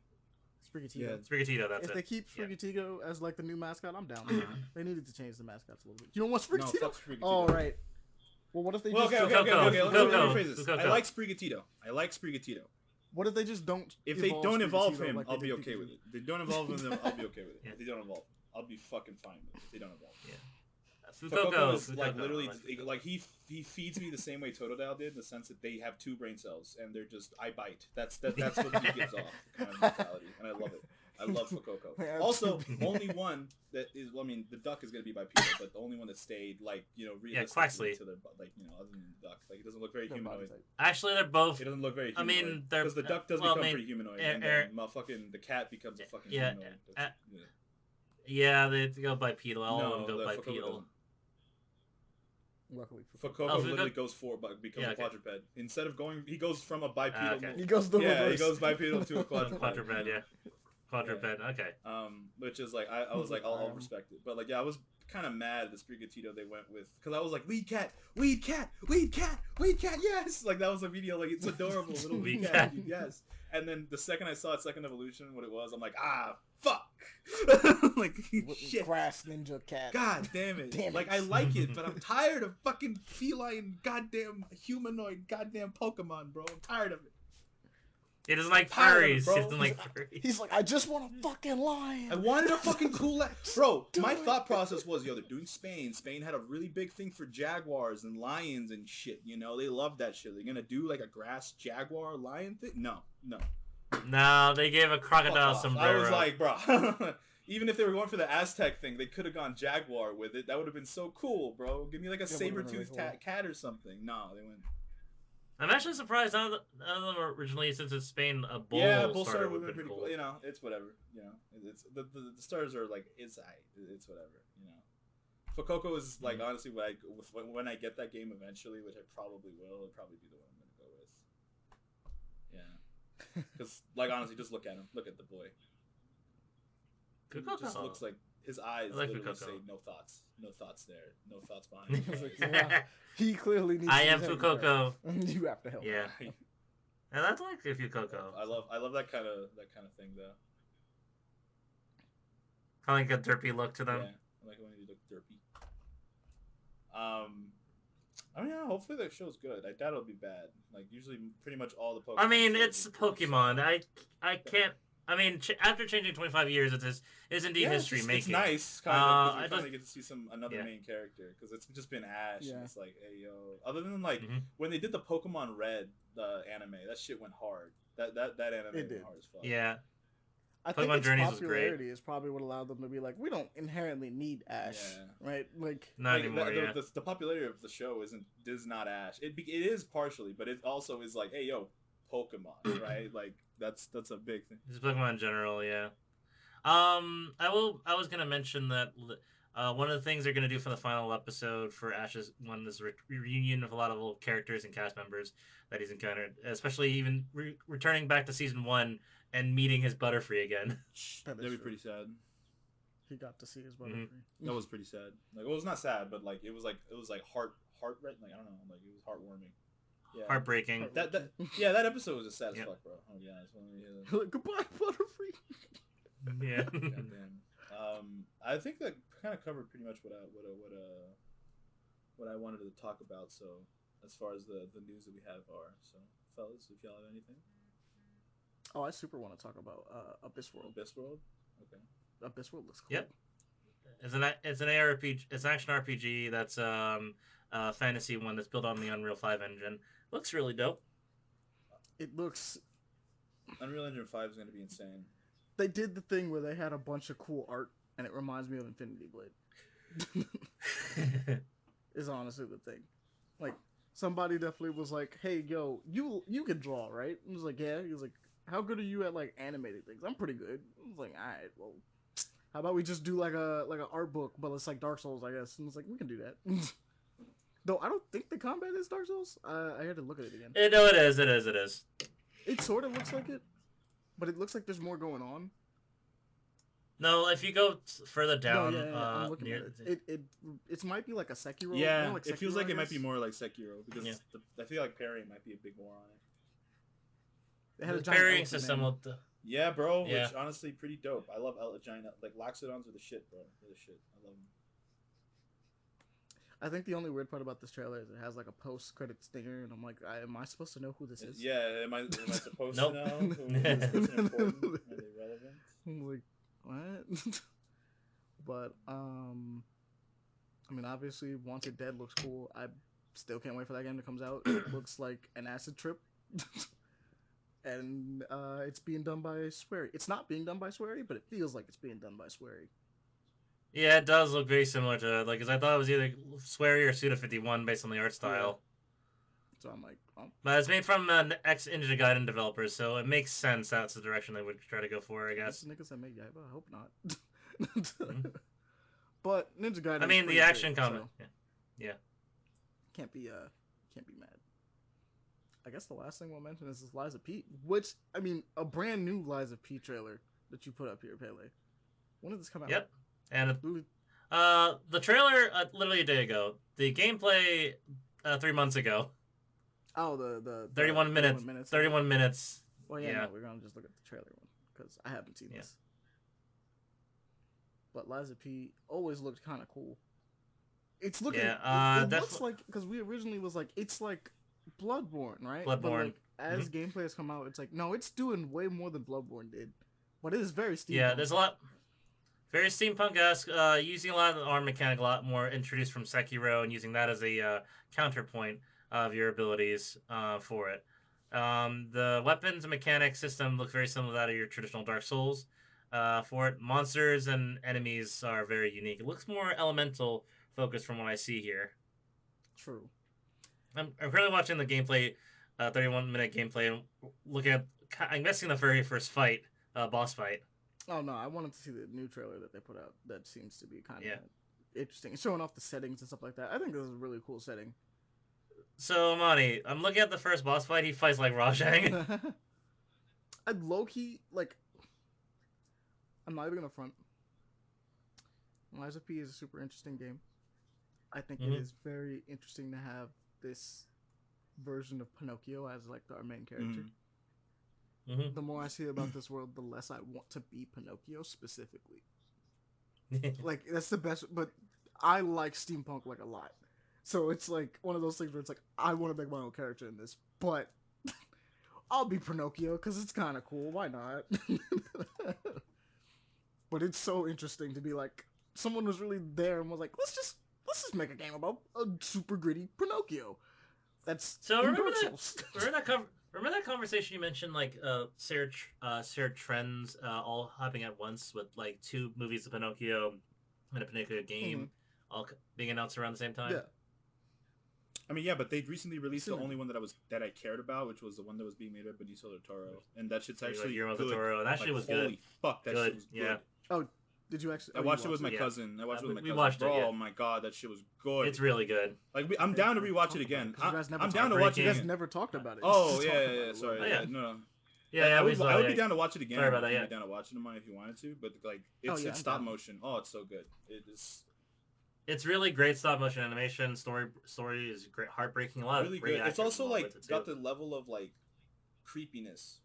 Sprigatito. Yeah, Sprigatito, that's if it. If they keep Sprigatito as like the new mascot, I'm down with that. They needed to change the mascots a little bit. You don't want Sprigatito? No, fuck Sprigatito. Oh, right. Well, what if they just... Okay. Let me rephrase this. I like Sprigatito. What if they just don't... If they don't evolve him, I'll be okay with it. If they don't evolve him, I'll be okay with it. If they don't evolve him, I'll be fucking fine with it. If they don't evolve him. Yeah. Fucoco is like literally like he feeds me the same way Totodile did in the sense that they have 2 brain cells and they're just I bite. That's what he gives off kind of mentality, and I love it. I love Fucoco. Also, only one that is. Well, I mean, the duck is gonna be bipedal, but the only one that stayed realistically to their other than the duck, like it doesn't look very humanoid. Actually, they're both. It doesn't look very humanoid. I mean, because the duck does become pretty humanoid, and then motherfucking the cat becomes a fucking humanoid. Yeah, they go bipedal. All of them go bipedal. Luckily, Fucoco literally goes becomes a quadruped. Instead of he goes from a bipedal. Okay. He goes bipedal to a quadruped. Quadruped, yeah. Quadruped, okay. Which is like I was like I'll respect it, but like I was kind of mad at the Sprigatito they went with because I was like weed cat, yes, like that was a video like it's adorable little weed cat, yes. And then the second I saw its second evolution, what it was, I'm like fuck, like shit, grass ninja cat. God damn it! Like I like it, but I'm tired of fucking feline, goddamn humanoid, goddamn Pokemon, bro. I'm tired of it. He doesn't like furries. He doesn't like furries. He's like, I just want a fucking lion. I wanted a fucking cool bro, my thought process was, they're doing Spain. Spain had a really big thing for jaguars and lions and shit, They love that shit. They're gonna do like a grass jaguar lion thing? No. No, they gave a crocodile sombrero. I was like, bro, even if they were going for the Aztec thing, they could have gone jaguar with it. That would have been so cool, bro. Give me like a saber-toothed cat or something. No, they went... I'm actually surprised none of them originally, since it's Spain, a bull. Yeah, bull starter would have been pretty cool. It's whatever. It's the starters are like it's whatever. Fucoco is like honestly when I get that game eventually, which I probably will, it'll probably be the one I'm gonna go with. Yeah, because like honestly, just look at him. Look at the boy. He just looks like his eyes literally say no thoughts. No thoughts there. No thoughts behind his eyes. Yeah. He clearly needs I am Fucoco. You have to help. Yeah. And that's like Fucoco. I love that kind of thing though. Kind of like a derpy look to them. Yeah, I like when they look derpy. I mean, hopefully that show's good. I doubt it'll be bad. Like usually, pretty much all the Pokemon. I mean, it's Pokemon. I can't. I mean, after changing 25 years, it's indeed history making. It's nice, kind of. Because we finally get to see another main character. Because it's just been Ash, and it's like, hey yo. Other than like when they did the Pokemon Red anime, that shit went hard. That anime went hard as fuck. Yeah. I think its popularity is probably what allowed them to be like, we don't inherently need Ash, right? Like not anymore. The popularity of the show is not Ash. It is partially, but it also is like, hey yo, Pokemon, right? Like that's a big thing. It's Pokemon in general, yeah. I was gonna mention that one of the things they're gonna do for the final episode for Ash's one is reunion of a lot of old characters and cast members that he's encountered, especially even returning back to season 1 and meeting his Butterfree again. That'd be pretty sad. He got to see his Butterfree. That was pretty sad. Like it was not sad, but like it was like heart like I don't know, like it was heartwarming. Yeah. Heartbreaking. That episode was just sad as fuck, bro. Oh yeah, Goodbye, Butterfree. Yeah. I think that kind of covered pretty much what I wanted to talk about. So as far as the news that we have are, so fellas, if y'all have anything. Oh, I super want to talk about Abyss World. Abyss World, okay. Abyss World looks cool. Yep. It's an ARPG. It's an action RPG that's a fantasy one that's built on the Unreal 5 engine. Looks really dope. It looks. Unreal Engine 5 is going to be insane. They did the thing where they had a bunch of cool art, and it reminds me of Infinity Blade. Is honestly the thing. Like, somebody definitely was like, "Hey, yo, you can draw, right?" I was like, "Yeah." He was like, "How good are you at like animating things?" "I'm pretty good." I was like, "All right, well, how about we just do like a art book, but it's like Dark Souls, I guess." And I was like, "We can do that." Though I don't think the combat is Dark Souls. I had to look at it again. No, it is. It is. It is. It sort of looks like it, but it looks like there's more going on. No, if you go further down, I'm looking at it. It might be like a Sekiro. Yeah, more like Sekiro, it feels like it might be more like Sekiro because I feel like parrying might be a big more on it. They had a parrying system. Yeah, bro. Yeah. Which honestly pretty dope. I love giant like Loxodons are the shit, bro. They're the shit. I love them. I think the only weird part about this trailer is it has like a post-credit stinger, and I'm like, am I supposed to know who this is? Yeah, am I supposed to know who is this important? Are they relevant? I'm like, what? But I mean, obviously, Wanted Dead looks cool. I still can't wait for that game to come out. It looks like an acid trip, and it's being done by Swery. It's not being done by Swery, but it feels like it's being done by Swery. Yeah, it does look very similar to because I thought it was either Swery or Suda51 based on the art style. Yeah. So I'm like, oh. But it's made from ex-Ninja Gaiden developers, so it makes sense that's the direction they would try to go for, I guess. Niggas that make Yaiba? I hope not. Mm-hmm. But Ninja Gaiden. I mean, the action comment. So yeah. Can't be mad. I guess the last thing we'll mention is this Liza P, which I mean, a brand new Liza P trailer that you put up here, Pele. When did this come out? Yep. And the trailer literally a day ago. The gameplay 3 months ago. Oh, the 31 minutes. 31 minutes. Well, yeah. No, we're gonna just look at the trailer one because I haven't seen this. But Liza P always looked kind of cool. It's looking. Yeah, it looks like because we originally was like it's like Bloodborne, right? Bloodborne. But like as gameplay has come out, it's like no, it's doing way more than Bloodborne did. But it is very steampunk. Yeah, there's a lot. Very steampunk-esque, using a lot of the arm mechanic, a lot more introduced from Sekiro, and using that as a counterpoint of your abilities for it. The weapons and mechanic system look very similar to that of your traditional Dark Souls for it. Monsters and enemies are very unique. It looks more elemental focused from what I see here. True. I'm currently watching the gameplay, 31-minute gameplay, and looking at, I'm guessing the very first fight, boss fight. Oh no, I wanted to see the new trailer that they put out. That seems to be kind of interesting. It's showing off the settings and stuff like that. I think this is a really cool setting. So, Ahmani, I'm looking at the first boss fight. He fights like Rajang. I'd low-key, like... I'm not even gonna front. Liza P is a super interesting game. I think it is very interesting to have this version of Pinocchio as, like, our main character. Mm-hmm. The more I see about this world, the less I want to be Pinocchio specifically. Like, that's the best, but I like steampunk, like, a lot. So it's, like, one of those things where it's like, I want to make my own character in this, but I'll be Pinocchio, because it's kind of cool, why not? But it's so interesting to be like, someone was really there and was like, let's just make a game about a super gritty Pinocchio. That's so remember that conversation you mentioned, like shared trends all happening at once with like 2 movies of Pinocchio and a Pinocchio game all being announced around the same time. Yeah. I mean, yeah, but they recently released the only one that I cared about, which was the one that was being made by Benicio del Toro, and that shit's actually Guillermo good. Del Toro. That shit was good. Holy fuck, that shit was good. Yeah. Oh, did you actually? I watched it with my cousin. We watched Bro, it. Yeah. Oh my god, that shit was good. It's really good. Like I'm down to rewatch it again. I'm down to watch it. You guys never talked about it. Oh yeah. Sorry. Oh, yeah. No. Yeah, I would be down to watch it again. Sorry about that. Yeah. I'd be down to watch it again if you wanted to, but like it's stop motion. Oh, it's so good. It is. It's really great stop motion animation. Story is great, heartbreaking. A lot really of great. Good. It's also like it got the level of like creepiness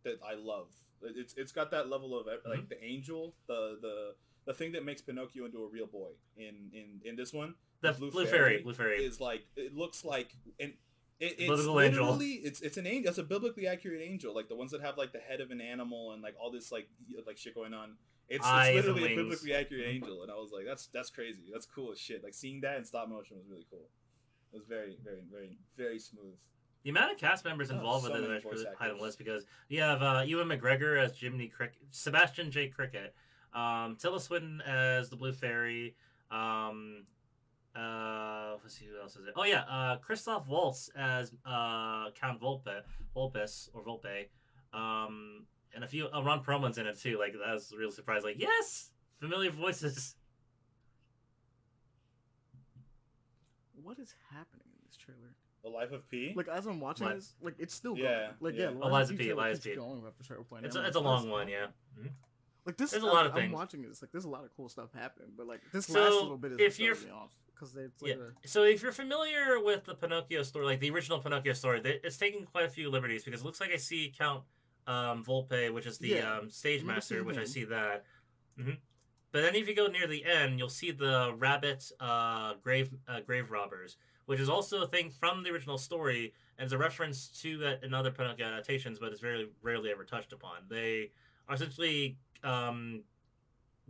that I love. It's got that level of like the angel, the the thing that makes Pinocchio into a real boy in this one, the blue fairy is like, it looks like it's biblical literally angel. It's an angel. It's a biblically accurate angel, like the ones that have like the head of an animal and like all this like shit going on. It's literally a biblically accurate angel, and I was like, that's crazy. That's cool as shit. Like seeing that in stop motion was really cool. It was very, very, very, very smooth. The amount of cast members involved with it is really high on the list, because you have Ewan McGregor as Jiminy Cricket, Sebastian J. Cricket, Tilda Swinton as the Blue Fairy. Let's see, who else is it? Oh yeah, Christoph Waltz as Count Volpe, and a few Ron Perlman's in it too. Like, that was a real surprise. Like, yes, familiar voices. What is happening in this trailer? The Life of P. Like, as I'm watching this, like, it's still going. Yeah, Like, Eliza P. Going it's a long one, yeah. Mm-hmm. Like, this, there's a lot of things. I'm watching this. Like, there's a lot of cool stuff happening, but like this last little bit is if you're me off. Like So if you're familiar with the Pinocchio story, like the original Pinocchio story, it's taking quite a few liberties, because it looks like I see Count Volpe, which is the stage master, which I see that. Mm-hmm. But then if you go near the end, you'll see the rabbit grave robbers, which is also a thing from the original story, and is a reference to that in other Pinocchio adaptations, but it's very rarely ever touched upon. They are essentially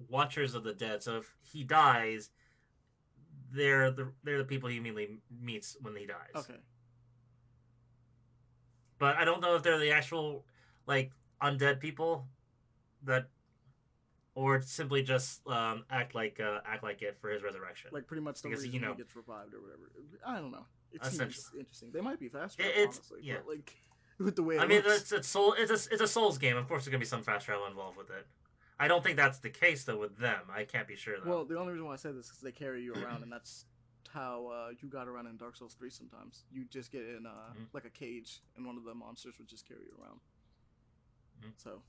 watchers of the dead. So if he dies, they're the people he immediately meets when he dies. Okay. But I don't know if they're the actual like undead people that, or simply just act like it for his resurrection. Like pretty much the reason he gets revived or whatever. I don't know. It seems interesting. They might be fast travel, honestly. Yeah. But like with the way I mean, it's a Souls game. Of course, there's gonna be some fast travel involved with it. I don't think that's the case though with them. I can't be sure though. Well, the only reason why I say this is because they carry you around, and that's how you got around in Dark Souls 3 sometimes. You just get in like a cage, and one of the monsters would just carry you around. So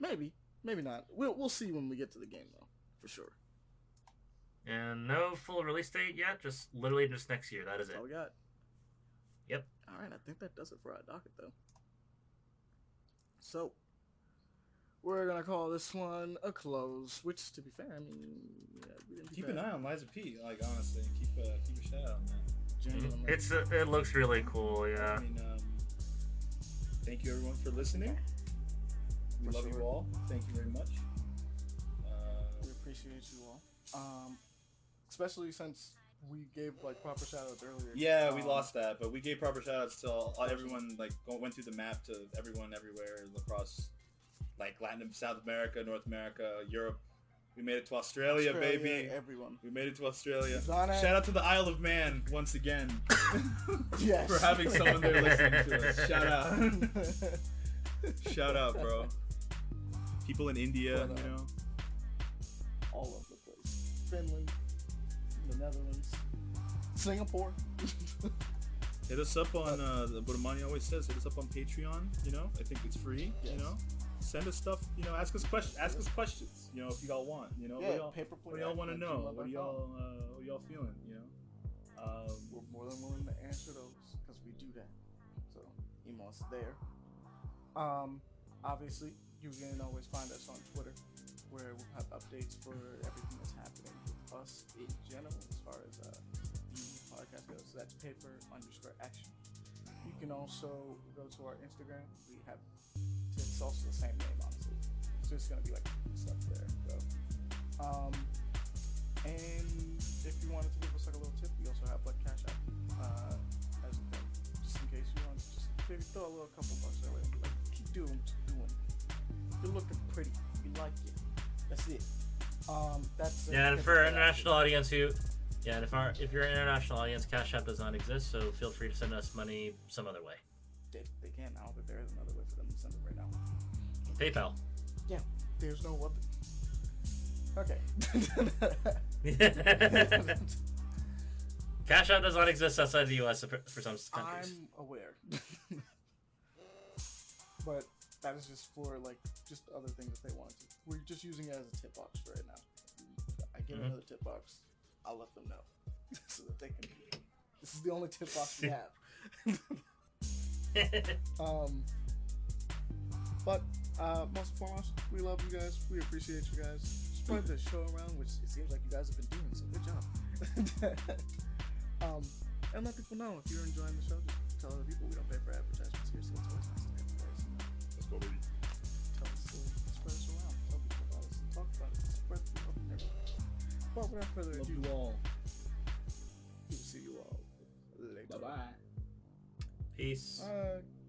maybe not. We'll see when we get to the game though, for sure. And no full release date yet. Just literally just next year. That is it. All we got. Yep. All right, I think that does it for our docket though. So we're gonna call this one a close. Which, to be fair, I mean, we didn't keep an eye on Liza P. Like honestly, keep a shout out on that. Genuinely. It looks really cool. Yeah. I mean, thank you everyone for listening. We love you all. Thank you very much. We appreciate you all. Especially since we gave like proper shout outs earlier. Yeah, we lost that, but we gave proper shout outs to everyone. Like went through the map to everyone everywhere across, like Latin, South America, North America, Europe. We made it to Australia, baby. Everyone. We made it to Australia. Shout out to the Isle of Man once again. Yes. For having someone there listening to us. Shout out. Shout out, bro. People in India, you know. All over the place. Finland, the Netherlands, Singapore. Hit us up on what Ahmani always says. Hit us up on Patreon. You know, I think it's free. Yes. You know, send us stuff. You know, ask us questions. Ask us questions. You know, if y'all want. You know, what y'all want to know? What y'all feeling? You know, we're more than willing to answer those because we do that. So email us there. Obviously, you can always find us on Twitter, where we'll have updates for everything that's happening with us in general, as far as the podcast goes. So that's paper_action. You can also go to our Instagram. It's also the same name, honestly. So it's gonna be like stuff there. So, and if you wanted to give us like a little tip, we also have like Cash App as a thing, just in case you want to just maybe throw a couple bucks our way and be like, keep doing what you're doing. You're looking pretty. We like it. That's it. That's and for our international audience and if you're an international audience, Cash App does not exist, so feel free to send us money some other way. They can now, but there is another way for them to send it right now. PayPal. Yeah, there's no other. Okay. Cash App does not exist outside the U.S. for some countries. I'm aware. But that is just for like just other things that they wanted to. We're just using it as a tip box right now. I get another tip box, I'll let them know so that they can. This is the only tip box we have. But most and foremost, we love you guys. We appreciate you guys. spread the show around, which it seems like you guys have been doing. So good job. And let people know if you're enjoying the show. Just tell other people we don't pay for advertisements here, so Let's go, baby. Tell us, spread us around. Tell people about us and talk about it. Spread the love and everything. But without further ado, love you all. We will see you all later. Bye bye. Peace. Bye.